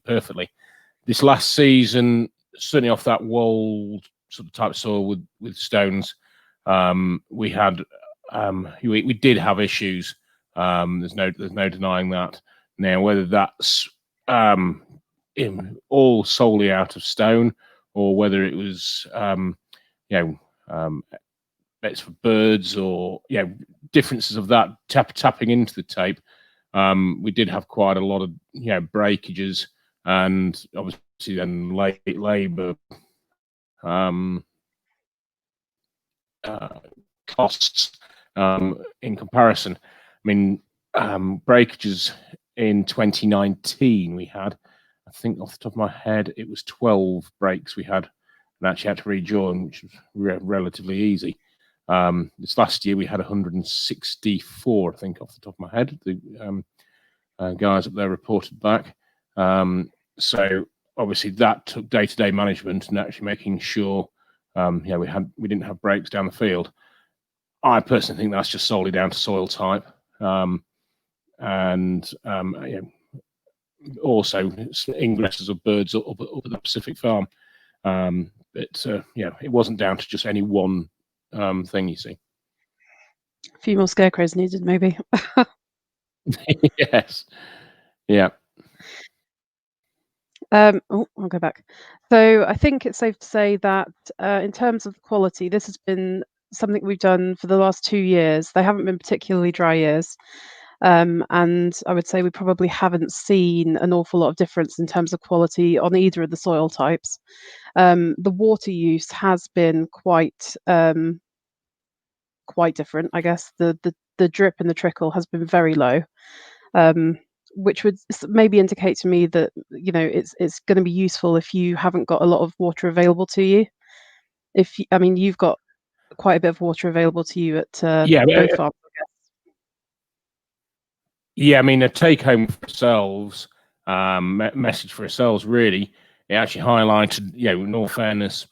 perfectly. This last season, certainly off that walled sort of type soil with stones, we had we did have issues. There's no denying that. Now, whether that's all solely out of stone, or whether it was bets for birds, or differences of that tapping into the tape, we did have quite a lot of breakages, and obviously then labour costs in comparison. I mean, breakages in 2019 we had, I think off the top of my head, it was 12 breaks we had, and actually had to rejoin, which was relatively easy. This last year we had 164, I think, off the top of my head. The guys up there reported back. So obviously that took day-to-day management and actually making sure we didn't have breaks down the field. I personally think that's just solely down to soil type, and also ingresses of birds up at the Pacific farm. But it wasn't down to just any one thing, you see. A few more scarecrows needed, maybe. Yes. Yeah. I'll go back. So I think it's safe to say that in terms of quality, this has been something we've done for the last 2 years. They haven't been particularly dry years. And I would say we probably haven't seen an awful lot of difference in terms of quality on either of the soil types. The water use has been quite different, I guess. The drip and the trickle has been very low, which would maybe indicate to me that it's going to be useful if you haven't got a lot of water available to you. You've got quite a bit of water available to you at both farms, I guess. Yeah, I mean, a take home for ourselves, message for ourselves, really, it actually highlighted, in all fairness,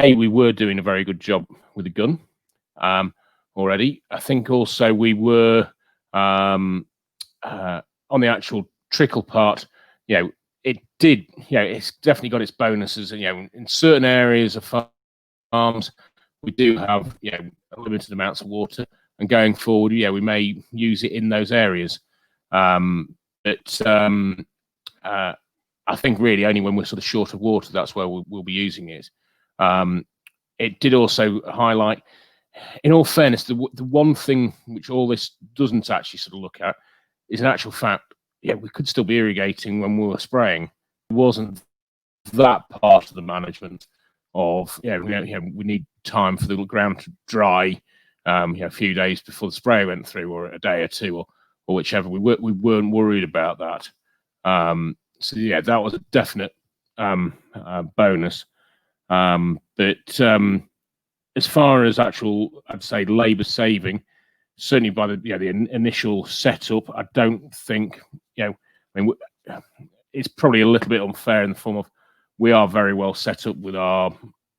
we were doing a very good job with the gun already. I think also we were on the actual trickle part, it did, it's definitely got its bonuses. In certain areas of farms, we do have, limited amounts of water, and going forward, we may use it in those areas. But I think really only when we're sort of short of water, that's where we'll be using it. It did also highlight, in all fairness, the one thing which all this doesn't actually sort of look at is, in actual fact, we could still be irrigating when we were spraying. It wasn't that part of the management of, we need time for the ground to dry, a few days before the spray went through, or a day or two, or whichever. We weren't worried about that. So that was a definite bonus. But as far as actual, I'd say, labour saving, certainly by the initial setup, I don't think, it's probably a little bit unfair in the form of, we are very well set up with our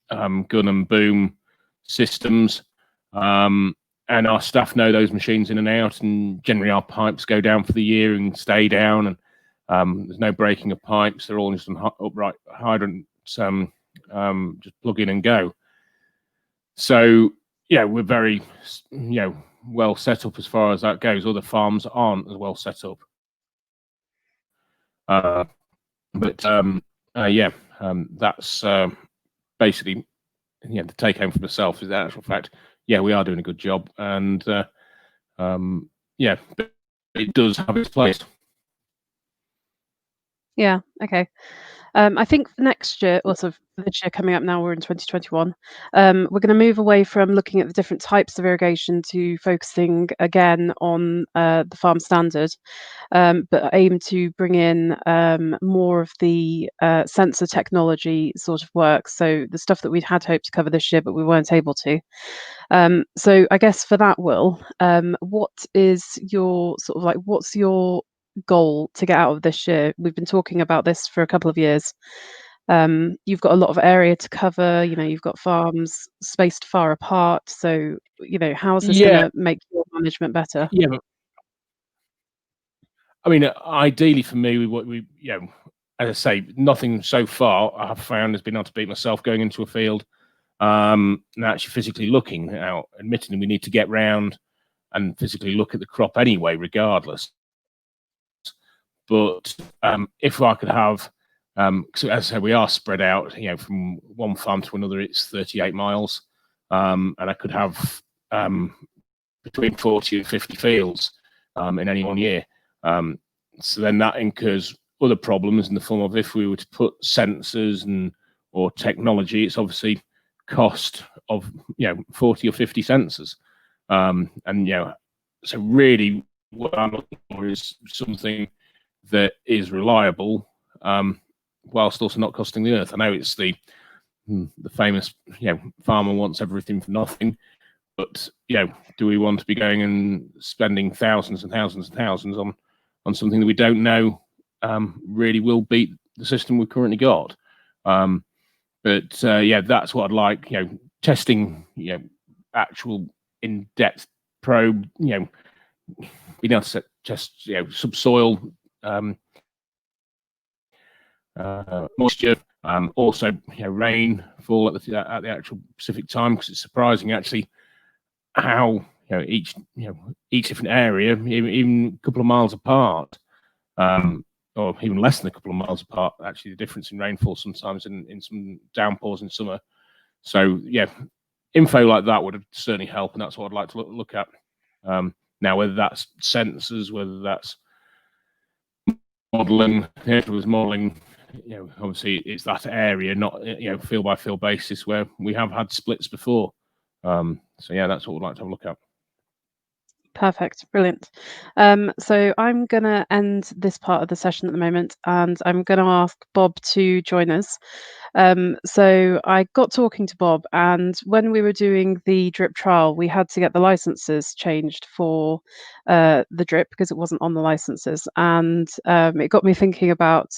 gun and boom systems, and our staff know those machines in and out, and generally our pipes go down for the year and stay down, and there's no breaking of pipes. They're all just on upright hydrants, just plug in and go. So we're very well set up as far as that goes. Other farms aren't as well set up. But that's basically, the take home for myself is the actual fact. Yeah, we are doing a good job, and but it does have its place. Yeah. Okay. I think next year, or sort of this year coming up now, we're in 2021, we're going to move away from looking at the different types of irrigation to focusing again on the farm standard, but aim to bring in more of the sensor technology sort of work. So the stuff that we'd had hoped to cover this year, but we weren't able to. So I guess for that, Will, what is your sort of like, what's your goal to get out of this year? We've been talking about this for a couple of years. You've got a lot of area to cover, you've got farms spaced far apart. So, how's this going to make your management better? Yeah, but, I mean, ideally for me, as I say, nothing so far I have found has been able to beat myself going into a field and actually physically looking out. Admittedly, we need to get round and physically look at the crop anyway, regardless. But if I could have, so as I say, we are spread out, from one farm to another, it's 38 miles, and I could have between 40 and 50 fields in any one year. So then that incurs other problems in the form of, if we were to put sensors or technology, it's obviously cost of 40 or 50 sensors, and so really what I'm looking for is something that is reliable, whilst also not costing the earth. I know it's the famous farmer wants everything for nothing, but do we want to be going and spending thousands and thousands and thousands on something that we don't know really will beat the system we've currently got? But that's what I'd like. Testing, actual in-depth probe. Being able to test, subsoil moisture, also rainfall at the actual specific time, because it's surprising actually how each different area, even a couple of miles apart, or even less than a couple of miles apart, actually the difference in rainfall sometimes in some downpours in summer. So info like that would certainly help, and that's what I'd like to look at. Now, whether that's sensors, whether that's modeling, obviously it's that area, not field by field basis, where we have had splits before. So that's what we'd like to have a look at. Perfect. Brilliant. So I'm going to end this part of the session at the moment, and I'm going to ask Bob to join us. So I got talking to Bob, and when we were doing the drip trial, we had to get the licenses changed for the drip because it wasn't on the licenses. And it got me thinking about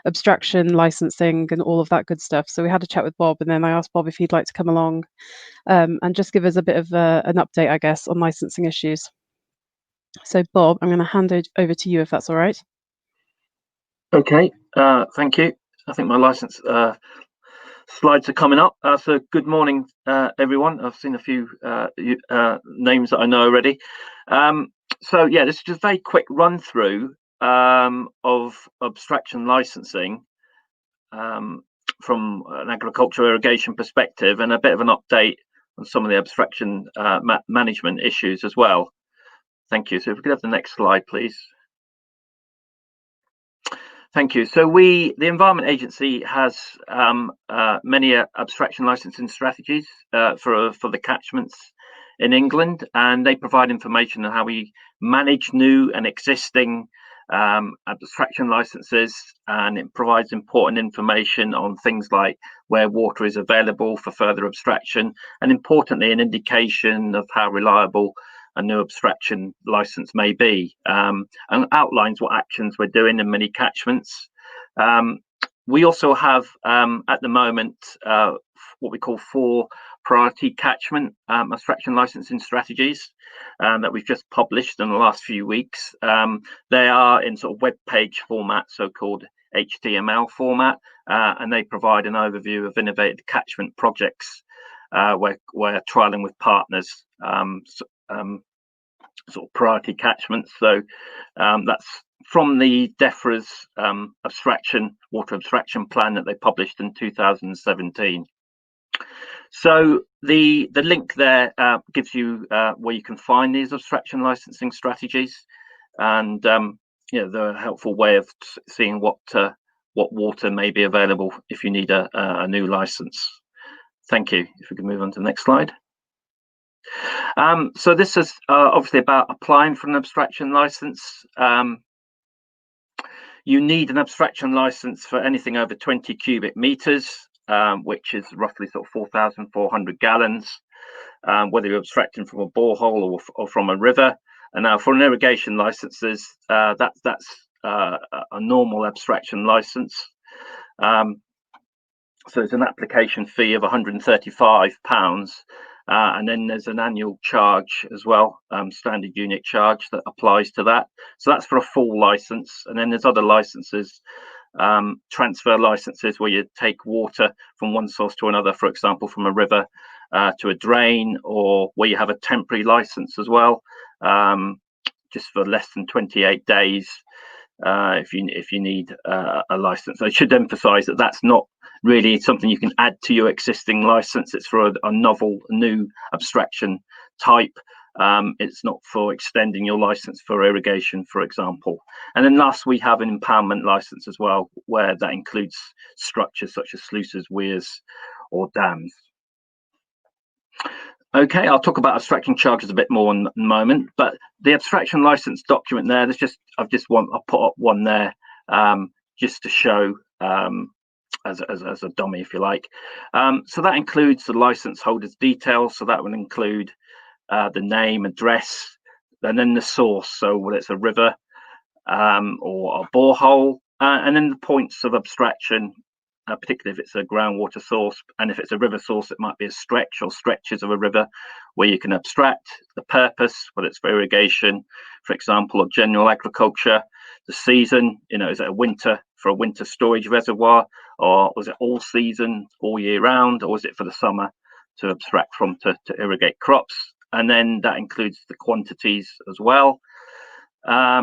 abstraction, licensing, and all of that good stuff. So we had a chat with Bob, and then I asked Bob if he'd like to come along and just give us a bit of an update, I guess, on licensing issues. So Bob, I'm going to hand it over to you if that's all right. Okay, thank you. I think my license slides are coming up. So good morning, everyone. I've seen a few names that I know already. So this is just a very quick run through of abstraction licensing from an agricultural irrigation perspective, and a bit of an update on some of the abstraction management issues as well. Thank you. So if we could have the next slide, please. Thank you. So the Environment Agency has many abstraction licensing strategies for the catchments in England, and they provide information on how we manage new and existing abstraction licenses, and it provides important information on things like where water is available for further abstraction, and importantly, an indication of how reliable a new abstraction license may be, and outlines what actions we're doing in many catchments. We also have at the moment what we call 4 priority catchment abstraction licensing strategies that we've just published in the last few weeks. They are in sort of web page format, so-called HTML format, and they provide an overview of innovative catchment projects where we're trialing with partners, sort of priority catchments. So that's from the DEFRA's water abstraction plan that they published in 2017. So the link there gives you where you can find these abstraction licensing strategies, and they're a helpful way of seeing what water may be available if you need a new license. Thank you. If we can move on to the next slide. So this is obviously about applying for an abstraction license. You need an abstraction license for anything over 20 cubic meters, which is roughly sort of 4,400 gallons, whether you're abstracting from a borehole or from a river. And now for an irrigation licenses, that's a normal abstraction license. So it's an application fee of £135, and then there's an annual charge as well, standard unit charge that applies to that. So that's for a full license. And then there's other licenses, transfer licenses, where you take water from one source to another, for example, from a river to a drain, or where you have a temporary license as well, just for less than 28 days. If you need a license. I should emphasize that that's not really something you can add to your existing license. It's for a novel, new abstraction type. It's not for extending your license for irrigation, for example. And then last, we have an impoundment license as well, where that includes structures such as sluices, weirs, or dams. Okay, I'll talk about abstraction charges a bit more in a moment, but the abstraction license document there, I'll put up one there just to show as a dummy, if you like. So that includes the license holder's details. So that will include the name, address, and then the source. So whether it's a river or a borehole, and then the points of abstraction, particularly if it's a groundwater source, and if it's a river source, it might be a stretch or stretches of a river where you can abstract the purpose, whether it's for irrigation, for example, or general agriculture, the season, is it for a winter storage reservoir, or was it all season, all year round, or was it for the summer to abstract from to irrigate crops? And then that includes the quantities as well, how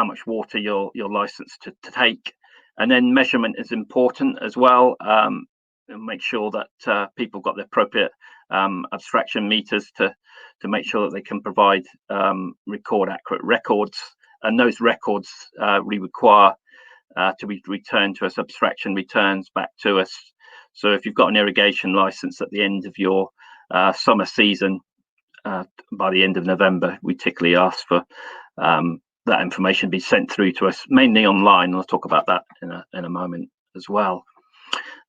much water you're licensed to take. And then measurement is important as well. And make sure that people got the appropriate abstraction meters to make sure that they can provide record accurate records. And those records we require to be returned to us. Abstraction returns back to us. So if you've got an irrigation license at the end of your summer season, by the end of November, we typically ask for that information be sent through to us, mainly online. I'll talk about that in a moment as well.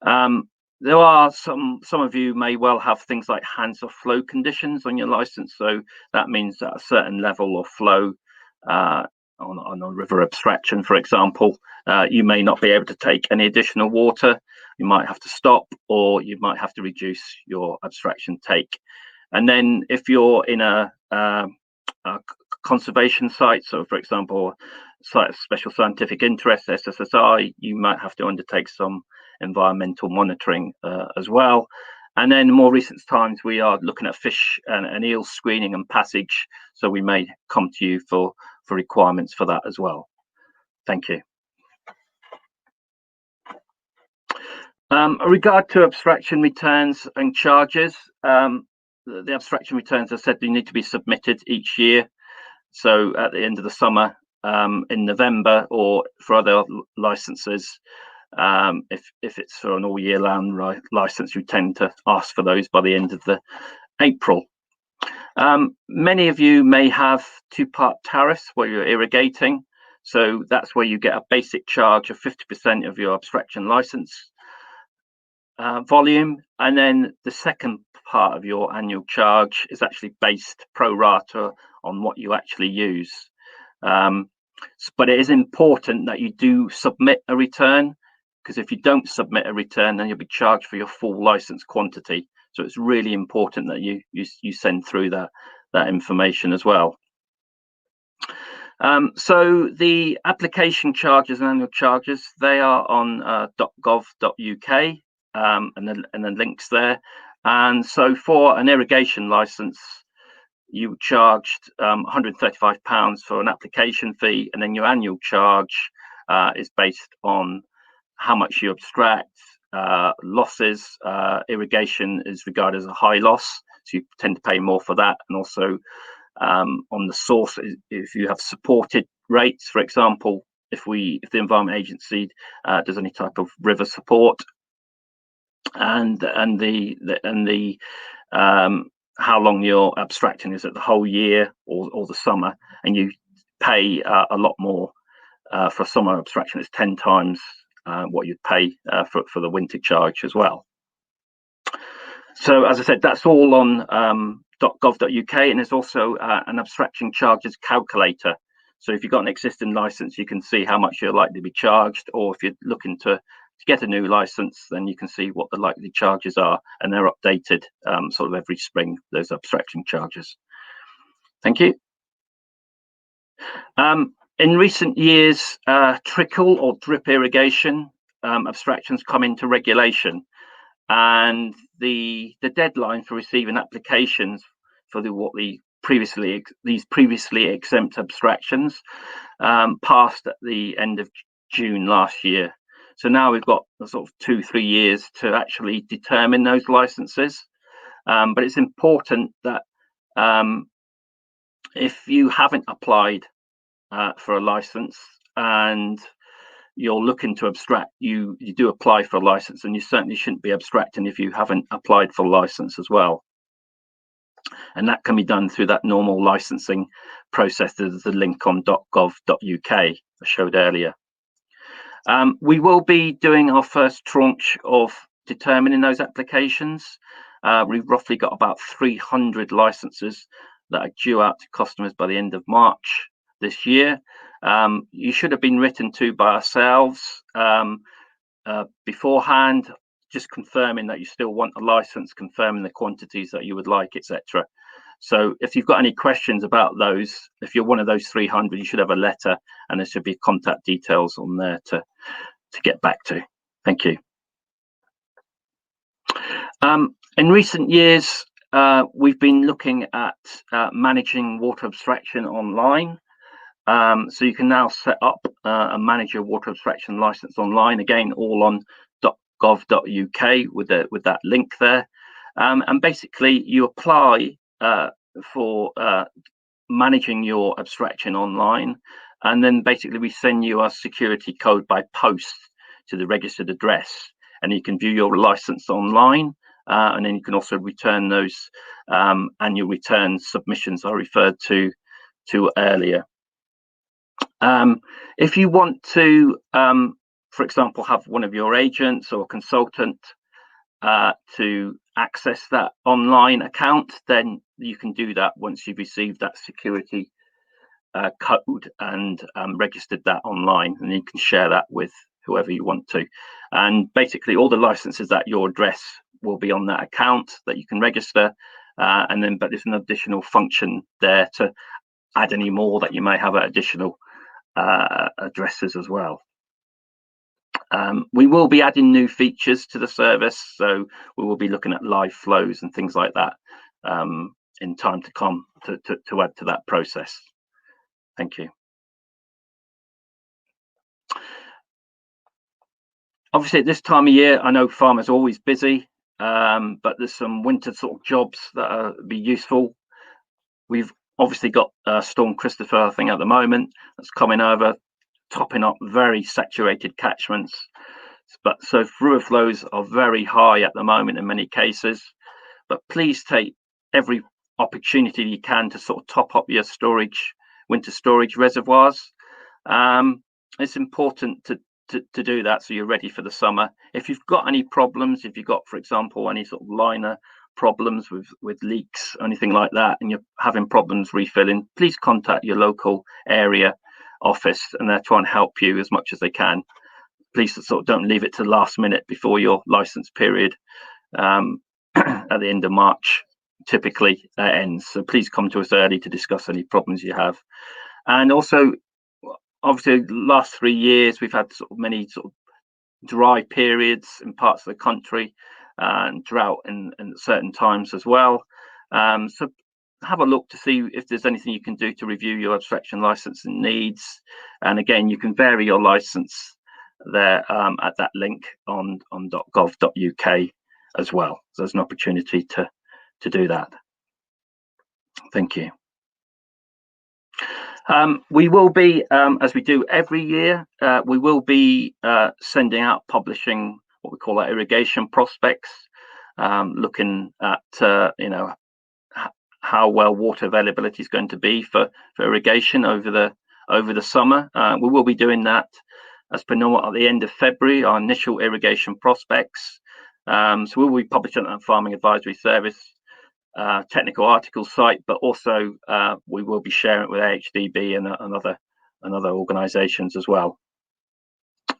There are some of you may well have things like hands-off flow conditions on your license. So that means that a certain level of flow on a river abstraction, for example, you may not be able to take any additional water. You might have to stop, or you might have to reduce your abstraction take. And then if you're in a conservation site, so for example, site of special scientific interest, SSSI, you might have to undertake some environmental monitoring as well. And then in more recent times, we are looking at fish and eel screening and passage, so we may come to you for requirements for that as well. Thank you. In regard to abstraction returns and charges, the abstraction returns, as I said, they need to be submitted each year. So at the end of the summer, in November, or for other licenses, if it's for an all year round license, you tend to ask for those by the end of April. Many of you may have two-part tariffs where you're irrigating. So that's where you get a basic charge of 50% of your abstraction license volume. And then the second part of your annual charge is actually based pro rata on what you actually use. But it is important that you do submit a return, because if you don't submit a return, then you'll be charged for your full license quantity. So it's really important that you send through that information as well. So the application charges and annual charges, they are on .gov.uk, and the links there. And so for an irrigation license, you charged £135 for an application fee, and then your annual charge is based on how much you abstract, losses. Irrigation is regarded as a high loss, so you tend to pay more for that, and also on the source, if you have supported rates, for example, if the Environment Agency does any type of river support, and the how long you're abstracting, is it the whole year or the summer, and you pay a lot more for summer abstraction. It's 10 times what you'd pay for the winter charge as well. So as I said, that's all on .gov.uk, and there's also an abstraction charges calculator. So if you've got an existing license, you can see how much you're likely to be charged, or if you're looking to get a new license, then you can see what the likely charges are, and they're updated sort of every spring, those abstraction charges. Thank you. In recent years, trickle or drip irrigation abstractions come into regulation, and the deadline for receiving applications for these previously exempt abstractions passed at the end of June last year. So now we've got sort of 2-3 years to actually determine those licenses. But it's important that if you haven't applied for a license and you're looking to abstract, you do apply for a license, and you certainly shouldn't be abstracting if you haven't applied for a license as well. And that can be done through that normal licensing process. There's a link on .gov.uk I showed earlier. We will be doing our first tranche of determining those applications. We've roughly got about 300 licenses that are due out to customers by the end of March this year. You should have been written to by ourselves beforehand, just confirming that you still want a license, confirming the quantities that you would like, etc. So if you've got any questions about those, if you're one of those 300, you should have a letter, and there should be contact details on there to get back to. Thank you. In recent years, we've been looking at managing water abstraction online. So you can now set up and manage your water abstraction license online, again, all on .gov.uk with that link there. And basically you apply for managing your abstraction online, and then basically we send you a security code by post to the registered address, and you can view your license online, and then you can also return those annual return submissions I referred to earlier. If you want to, for example, have one of your agents or consultant to access that online account, then you can do that once you've received that security code and registered that online, and you can share that with whoever you want to. And basically all the licenses at your address will be on that account that you can register, and then but there's an additional function there to add any more that you may have at additional addresses as well. We will be adding new features to the service, so we will be looking at live flows and things like that in time to come to add to that process. Thank you. Obviously at this time of year, I know farmers are always busy, but there's some winter sort of jobs that be useful. We've obviously got Storm Christopher, I think, at the moment, that's coming over, topping up very saturated catchments. But so river flows are very high at the moment in many cases. But please take every opportunity you can to sort of top up your winter storage reservoirs. It's important to do that so you're ready for the summer. If you've got any problems, if you've got, for example, any sort of liner problems with leaks, anything like that, and you're having problems refilling, please contact your local area office, and they'll try and help you as much as they can. Please sort of don't leave it to the last minute before your license period at the end of March typically ends. So please come to us early to discuss any problems you have. And also, obviously, the last 3 years we've had sort of many sort of dry periods in parts of the country and drought in certain times as well. So have a look to see if there's anything you can do to review your abstraction licensing needs. And again, you can vary your license there at that link on .gov.uk as well. So there's an opportunity to do that. Thank you. We will be, as we do every year, we will be sending out, publishing what we call our irrigation prospects, looking at how well water availability is going to be for irrigation over the summer. We will be doing that as per normal at the end of February, our initial irrigation prospects. So we'll be publishing on Farming Advisory Service technical article site, but also we will be sharing it with AHDB and other organisations as well.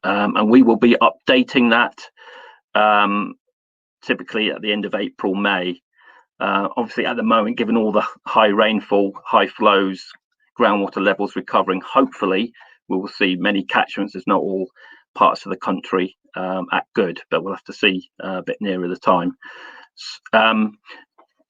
And we will be updating that typically at the end of April, May. Obviously, at the moment, given all the high rainfall, high flows, groundwater levels recovering, hopefully we will see many catchments, if not all parts of the country, at good, but we'll have to see a bit nearer the time.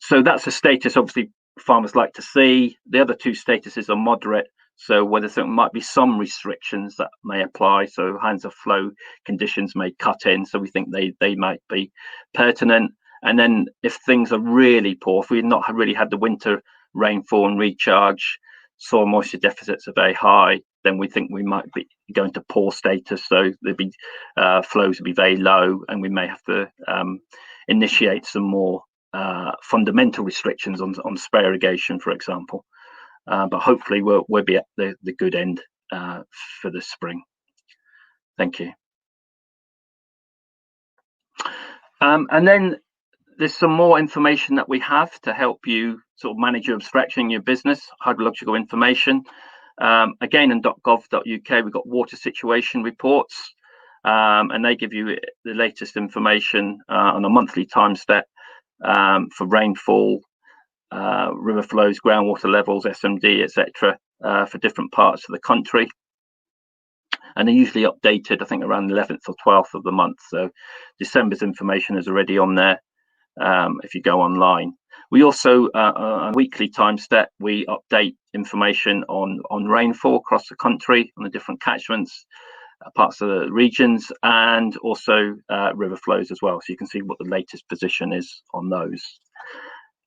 So that's a status obviously farmers like to see. The other two statuses are moderate, so whether there might be some restrictions that may apply, so hands of flow conditions may cut in, so we think they might be pertinent. And then if things are really poor, if we've not really had the winter rainfall and recharge, soil moisture deficits are very high, then we think we might be going to poor status, so there'd be flows would be very low, and we may have to initiate some more fundamental restrictions on spray irrigation, for example. But hopefully we'll be at the good end for the spring. Thank you. And then there's some more information that we have to help you sort of manage your abstraction in your business, hydrological information. Again, in .gov.uk, we've got water situation reports, and they give you the latest information on a monthly time step for rainfall, river flows, groundwater levels, SMD, etc., for different parts of the country. And they're usually updated, I think, around the 11th or 12th of the month. So December's information is already on there if you go online. We also, on a weekly time step, we update information on rainfall across the country, on the different catchments, parts of the regions, and also river flows as well. So you can see what the latest position is on those.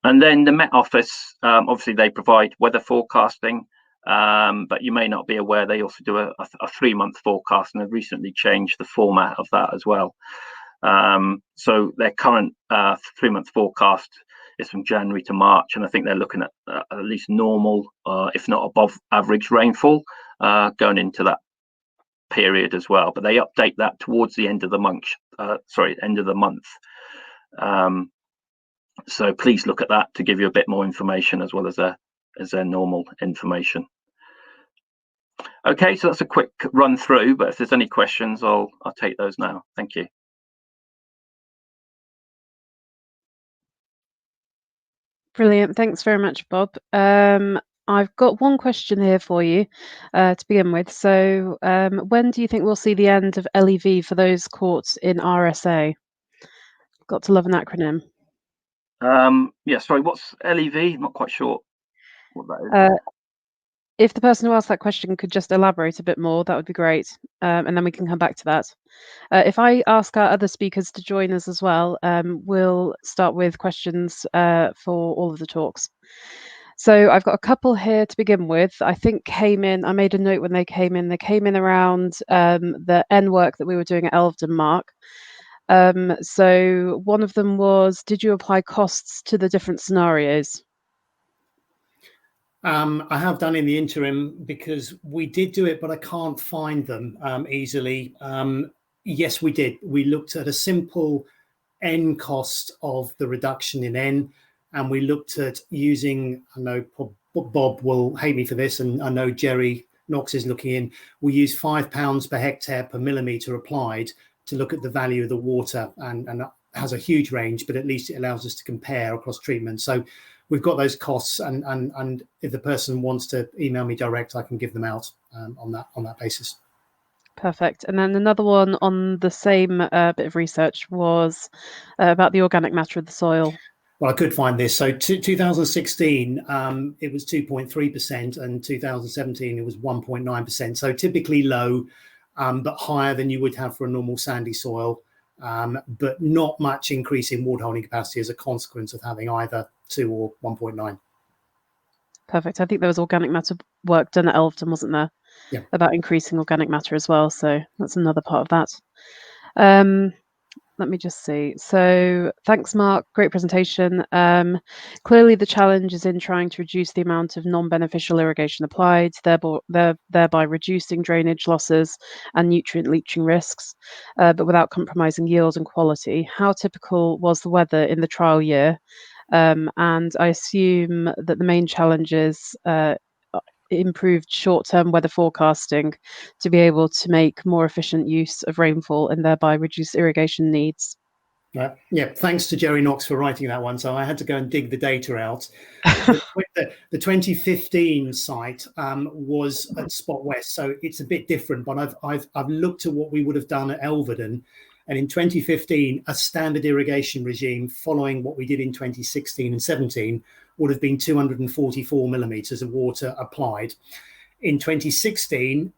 And then the Met Office, obviously they provide weather forecasting, but you may not be aware they also do a 3-month forecast, and they've recently changed the format of that as well. So their current 3-month forecast is from January to March, and I think they're looking at least normal, if not above average rainfall going into that period as well. But they update that towards the end of the month. So please look at that to give you a bit more information as well as their normal information. Okay, so that's a quick run through, but if there's any questions, I'll take those now. Thank you. Brilliant. Thanks very much, Bob. I've got one question here for you to begin with. So when do you think we'll see the end of LEV for those caught in RSA? Got to love an acronym. Yeah, sorry, what's LEV? I'm not quite sure what that is. If the person who asked that question could just elaborate a bit more, that would be great. And then we can come back to that. If I ask our other speakers to join us as well, we'll start with questions for all of the talks. So I've got a couple here to begin with. I think came in, I made a note when they came in around the N work that we were doing at Elvedon, Mark. So one of them was, did you apply costs to the different scenarios? I have done in the interim, because we did do it, but I can't find them easily. Yes, we did. We looked at a simple N cost of the reduction in N, and we looked at using, I know Bob will hate me for this, and I know Jerry Knox is looking in, we use £5 per hectare per millimetre applied to look at the value of the water, and that has a huge range, but at least it allows us to compare across treatment. So we've got those costs, and if the person wants to email me direct, I can give them out on that basis. Perfect. And then another one on the same bit of research was about the organic matter of the soil. Well, I could find this. So 2016, it was 2.3%, and 2017, it was 1.9%. So typically low, but higher than you would have for a normal sandy soil, but not much increase in water holding capacity as a consequence of having either 2 or 1.9. Perfect. I think there was organic matter work done at Elvedon, wasn't there? Yeah. About increasing organic matter as well. So that's another part of that. Let me just see. So thanks, Mark. Great presentation. Clearly, the challenge is in trying to reduce the amount of non-beneficial irrigation applied, thereby reducing drainage losses and nutrient leaching risks, but without compromising yield and quality. How typical was the weather in the trial year? And I assume that the main challenge is improved short-term weather forecasting to be able to make more efficient use of rainfall and thereby reduce irrigation needs. Yeah, thanks to Jerry Knox for writing that one. So I had to go and dig the data out. The 2015 site was at Spot West, so it's a bit different. But I've looked at what we would have done at Elvedon, and in 2015, a standard irrigation regime following what we did in 2016 and 17 would have been 244 millimetres of water applied. In 2016,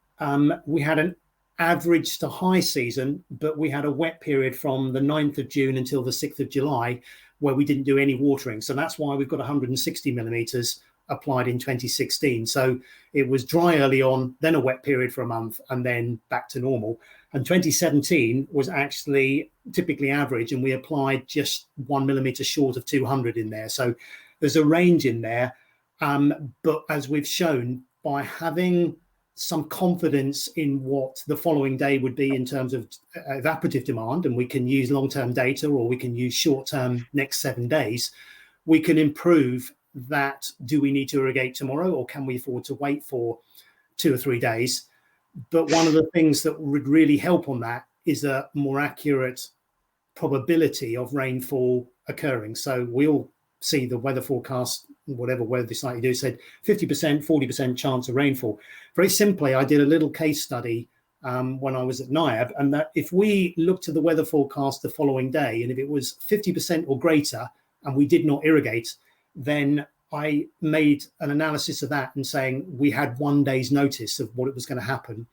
we had an average to high season, but we had a wet period from the 9th of June until the 6th of July where we didn't do any watering. So that's why we've got 160 millimetres applied in 2016. So it was dry early on, then a wet period for a month, and then back to normal. And 2017 was actually typically average, and we applied just 1 millimetre short of 200 in there. So there's a range in there. But as we've shown, by having some confidence in what the following day would be in terms of evaporative demand, and we can use long-term data or we can use short-term next 7 days, we can improve that. Do we need to irrigate tomorrow, or can we afford to wait for 2 or 3 days? But one of the things that would really help on that is a more accurate probability of rainfall occurring. So we all see the weather forecast, whatever weather site you do, said 50%, 40% chance of rainfall. Very simply, I did a little case study when I was at NIAB, and that if we looked at the weather forecast the following day, and if it was 50% or greater and we did not irrigate, then I made an analysis of that and saying we had 1 day's notice of what it was going to happen.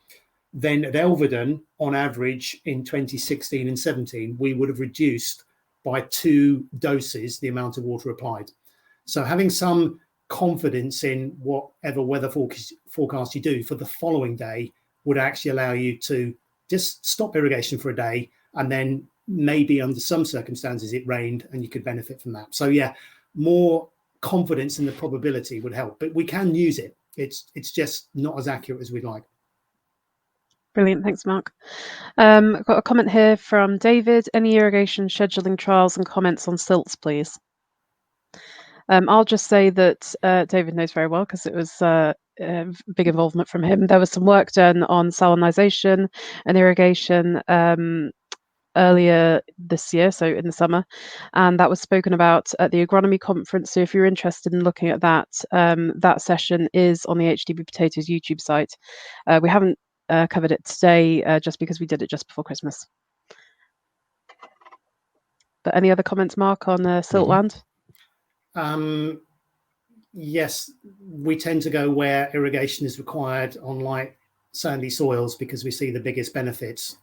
Then at Elvedon, on average in 2016 and 17, we would have reduced by 2 doses the amount of water applied. So having some confidence in whatever weather forecast you do for the following day would actually allow you to just stop irrigation for a day, and then maybe under some circumstances it rained and you could benefit from that. So yeah, more confidence in the probability would help, but we can use it. It's just not as accurate as we'd like. Brilliant, thanks, Mark. I've got a comment here from David. Any irrigation scheduling trials and comments on silts, please? I'll just say that David knows very well because it was big involvement from him. There was some work done on salinisation and irrigation earlier this year, so in the summer, and that was spoken about at the agronomy conference. So if you're interested in looking at that, that session is on the AHDB Potatoes YouTube site. We haven't covered it today just because we did it just before Christmas. But any other comments, Mark, on silt land? Yes, we tend to go where irrigation is required on light sandy soils because we see the biggest benefits.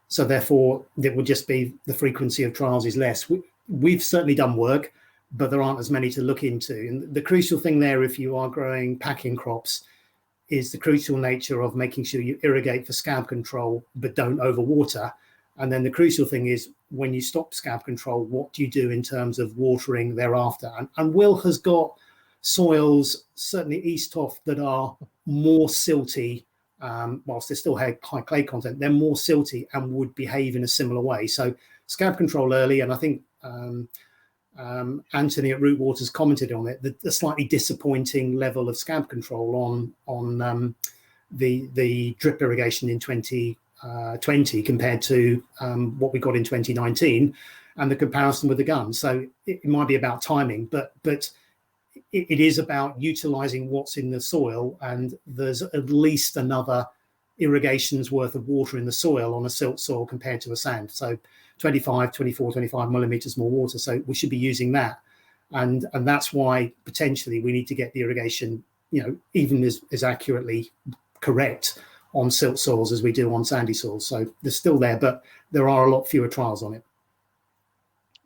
So therefore, it would just be the frequency of trials is less. We've certainly done work, but there aren't as many to look into. And the crucial thing there, if you are growing packing crops, is the crucial nature of making sure you irrigate for scab control, but don't overwater. And then the crucial thing is when you stop scab control, what do you do in terms of watering thereafter? And Will has got soils, certainly East Off, that are more silty. Whilst they still have high clay content, they're more silty and would behave in a similar way. So scab control early, and I think Anthony at Root Waters commented on it, the slightly disappointing level of scab control on the drip irrigation in 2020 compared to what we got in 2019, and the comparison with the gun. So it might be about timing, but it is about utilising what's in the soil, and there's at least another irrigation's worth of water in the soil on a silt soil compared to a sand. So 25 millimeters more water. So we should be using that. And that's why potentially we need to get the irrigation, even as accurately correct on silt soils as we do on sandy soils. So they're still there, but there are a lot fewer trials on it.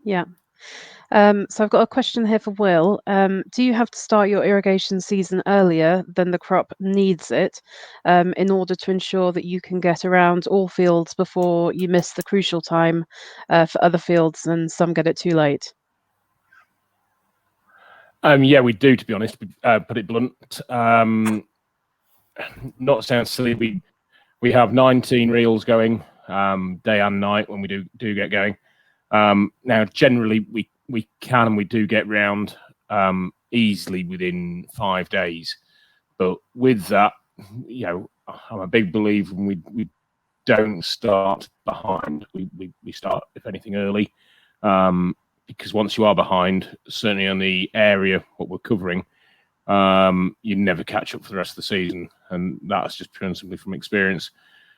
Yeah. So I've got a question here for Will. Do you have to start your irrigation season earlier than the crop needs it in order to ensure that you can get around all fields before you miss the crucial time for other fields and some get it too late? Yeah, we do, to be honest. Put it blunt. Not to sound silly, we have 19 reels going day and night when we do get going. Now, generally, we can and we do get round easily within 5 days. But with that, I'm a big believer when we don't start behind. We start, if anything, early. Because once you are behind, certainly on the area what we're covering, you never catch up for the rest of the season, and that's just pure and simply from experience.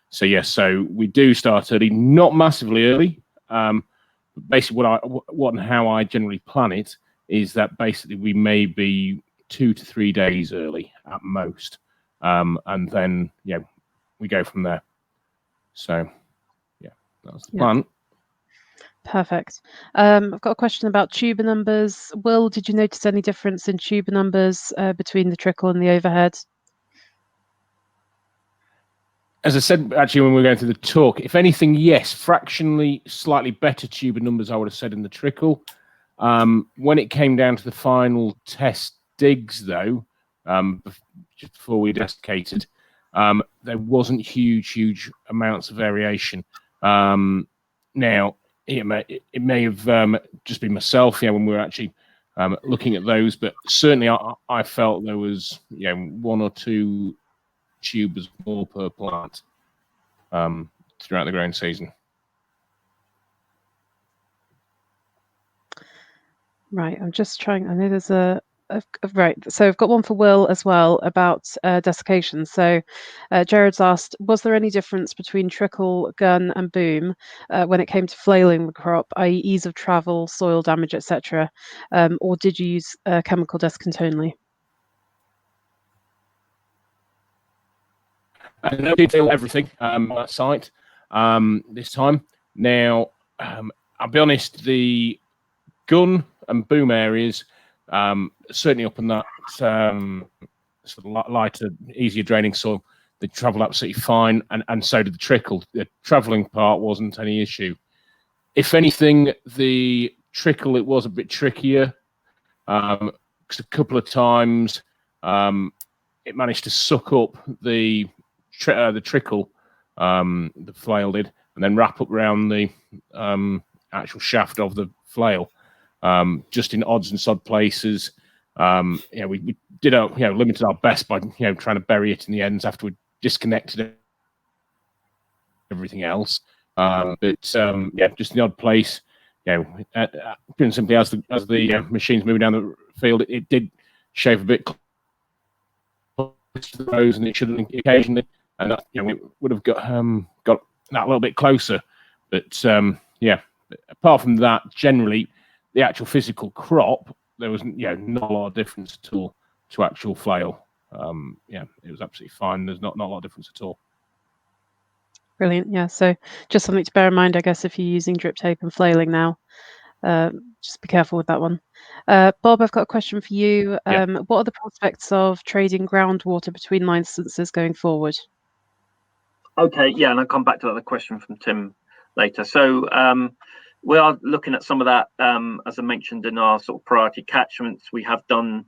So yes, so we do start early, not massively early. Basically, what and how I generally plan it is that basically we may be 2 to 3 days early at most, and then we go from there. So that's the plan. Perfect. I've got a question about tuber numbers. Will, did you notice any difference in tuber numbers between the trickle and the overhead? As I said, actually, when we were going through the talk, if anything, yes, fractionally slightly better tuber numbers, I would have said, in the trickle. When it came down to the final test digs, though, just before we desiccated, there wasn't huge amounts of variation. Now, it may have just been myself, when we were actually looking at those, but certainly I felt there was 1 or 2 tubers more per plant throughout the growing season. Right, I'm just trying. I know there's right. So I've got one for Will as well about desiccation. So Jared's asked, was there any difference between trickle, gun, and boom when it came to flailing the crop, i.e., ease of travel, soil damage, etc., or did you use chemical desiccant only? No detail everything on that site this time. Now, I'll be honest, the gun and boom areas, certainly up in that sort of lighter, easier draining soil, they travel absolutely fine, and so did the trickle. The travelling part wasn't any issue. If anything, the trickle, it was a bit trickier, because a couple of times it managed to suck up the trickle, the flail did, and then wrap up around the actual shaft of the flail, just in odds and sod places. We did limited our best by trying to bury it in the ends after we disconnected everything else. But just in the odd place, pure and simply as the machine's moving down the field, it did shave a bit close to the rows, and it should occasionally, and that, we would have got that a little bit closer. But apart from that, generally the actual physical crop, there was not a lot of difference at all to actual flail. It was absolutely fine. There's not a lot of difference at all. Brilliant. Yeah. So just something to bear in mind, I guess, if you're using drip tape and flailing now, just be careful with that one. Bob, I've got a question for you. What are the prospects of trading groundwater between licenses going forward? Okay, and I'll come back to that question from Tim later. So we are looking at some of that, as I mentioned, in our sort of priority catchments. We have done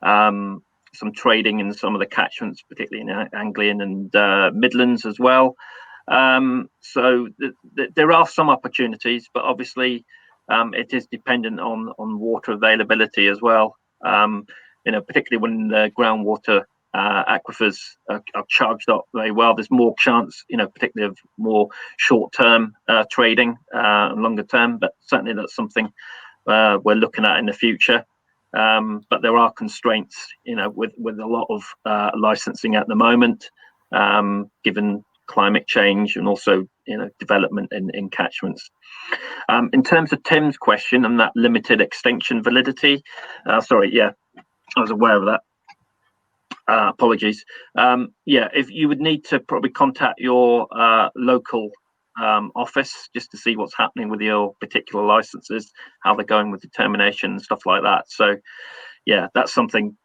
some trading in some of the catchments, particularly in Anglian and Midlands as well. So there are some opportunities, but obviously it is dependent on water availability as well. Particularly when the groundwater aquifers are charged up very well, there's more chance, particularly of more short-term trading and longer term. But certainly that's something we're looking at in the future. But there are constraints, with a lot of licensing at the moment, given climate change and also, development in catchments. In terms of Tim's question and that limited extinction validity, sorry, yeah, I was aware of that. Apologies. Yeah, if you would need to probably contact your local office just to see what's happening with your particular licenses, how they're going with determination and stuff like that. So yeah, that's something,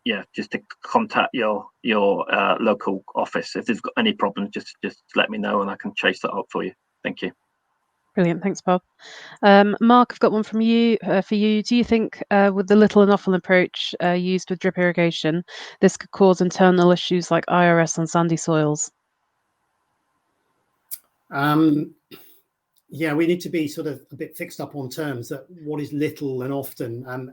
yeah, just to contact your local office. If there's got any problems, just let me know and I can chase that up for you. Thank you. Brilliant, thanks, Bob. Mark, I've got one from you for you. Do you think with the little and often approach used with drip irrigation, this could cause internal issues like IRS on sandy soils? Yeah, we need to be sort of a bit fixed up on terms that what is little and often.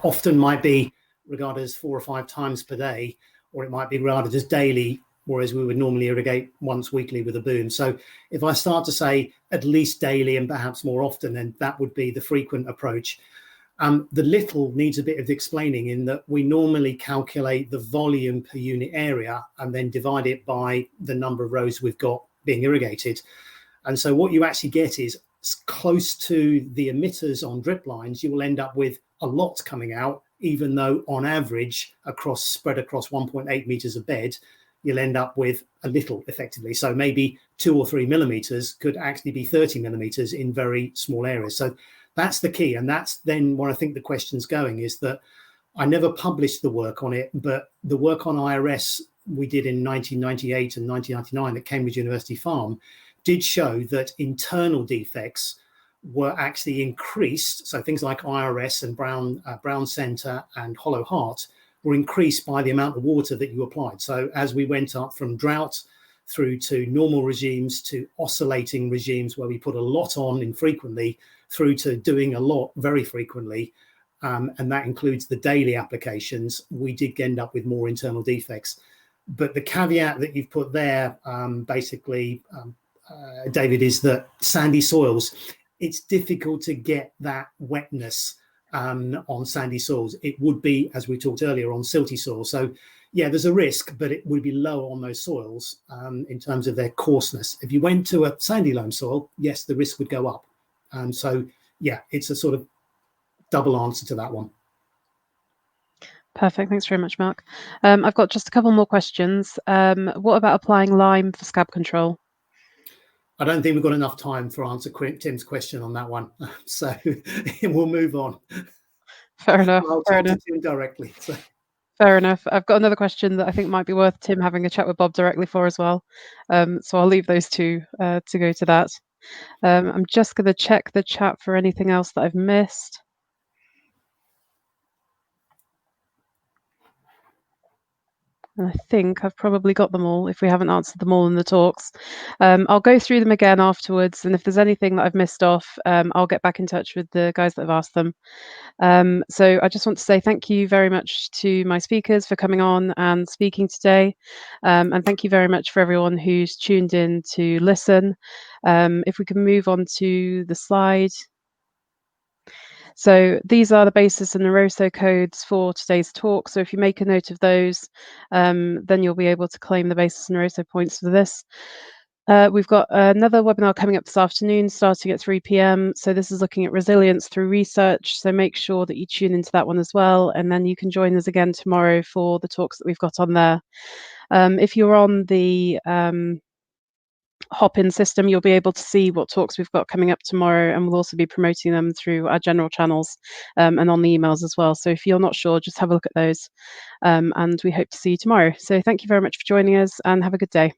Often might be regarded as 4 or 5 times per day, or it might be regarded as daily, whereas we would normally irrigate once weekly with a boom. So if I start to say at least daily and perhaps more often, then that would be the frequent approach. The little needs a bit of explaining in that we normally calculate the volume per unit area and then divide it by the number of rows we've got being irrigated. And so what you actually get is close to the emitters on drip lines, you will end up with a lot coming out, even though on average spread across 1.8 meters of bed, you'll end up with a little effectively. So maybe 2 or 3 millimeters could actually be 30 millimeters in very small areas. So that's the key. And that's then where I think the question's going, is that I never published the work on it, but the work on IRS we did in 1998 and 1999 at Cambridge University Farm did show that internal defects were actually increased. So things like IRS and brown center and hollow heart were increased by the amount of water that you applied. So as we went up from drought through to normal regimes to oscillating regimes where we put a lot on infrequently through to doing a lot very frequently, and that includes the daily applications, we did end up with more internal defects. But the caveat that you've put there, basically, David, is that sandy soils, it's difficult to get that wetness on sandy soils. It would be, as we talked earlier, on silty soil. So yeah, there's a risk, but it would be low on those soils in terms of their coarseness. If you went to a sandy loam soil, yes, the risk would go up. So yeah, it's a sort of double answer to that one. Perfect. Thanks very much, Mark. I've got just a couple more questions. What about applying lime for scab control? I don't think we've got enough time for answer Tim's question on that one. So we'll move on. Fair enough. I'll talk to Tim directly. So. Fair enough. I've got another question that I think might be worth Tim having a chat with Bob directly for as well. So I'll leave those two to go to that. I'm just going to check the chat for anything else that I've missed. And I think I've probably got them all if we haven't answered them all in the talks. I'll go through them again afterwards. And if there's anything that I've missed off, I'll get back in touch with the guys that have asked them. So I just want to say thank you very much to my speakers for coming on and speaking today. And thank you very much for everyone who's tuned in to listen. If we can move on to the slide. So these are the basis and the ROSO codes for today's talk. So if you make a note of those, then you'll be able to claim the basis and ROSO points for this. We've got another webinar coming up this afternoon starting at 3 p.m. So this is looking at resilience through research. So make sure that you tune into that one as well. And then you can join us again tomorrow for the talks that we've got on there. If you're on the hop-in system, you'll be able to see what talks we've got coming up tomorrow, and we'll also be promoting them through our general channels and on the emails as well. So if you're not sure, just have a look at those, and we hope to see you tomorrow. So thank you very much for joining us and have a good day.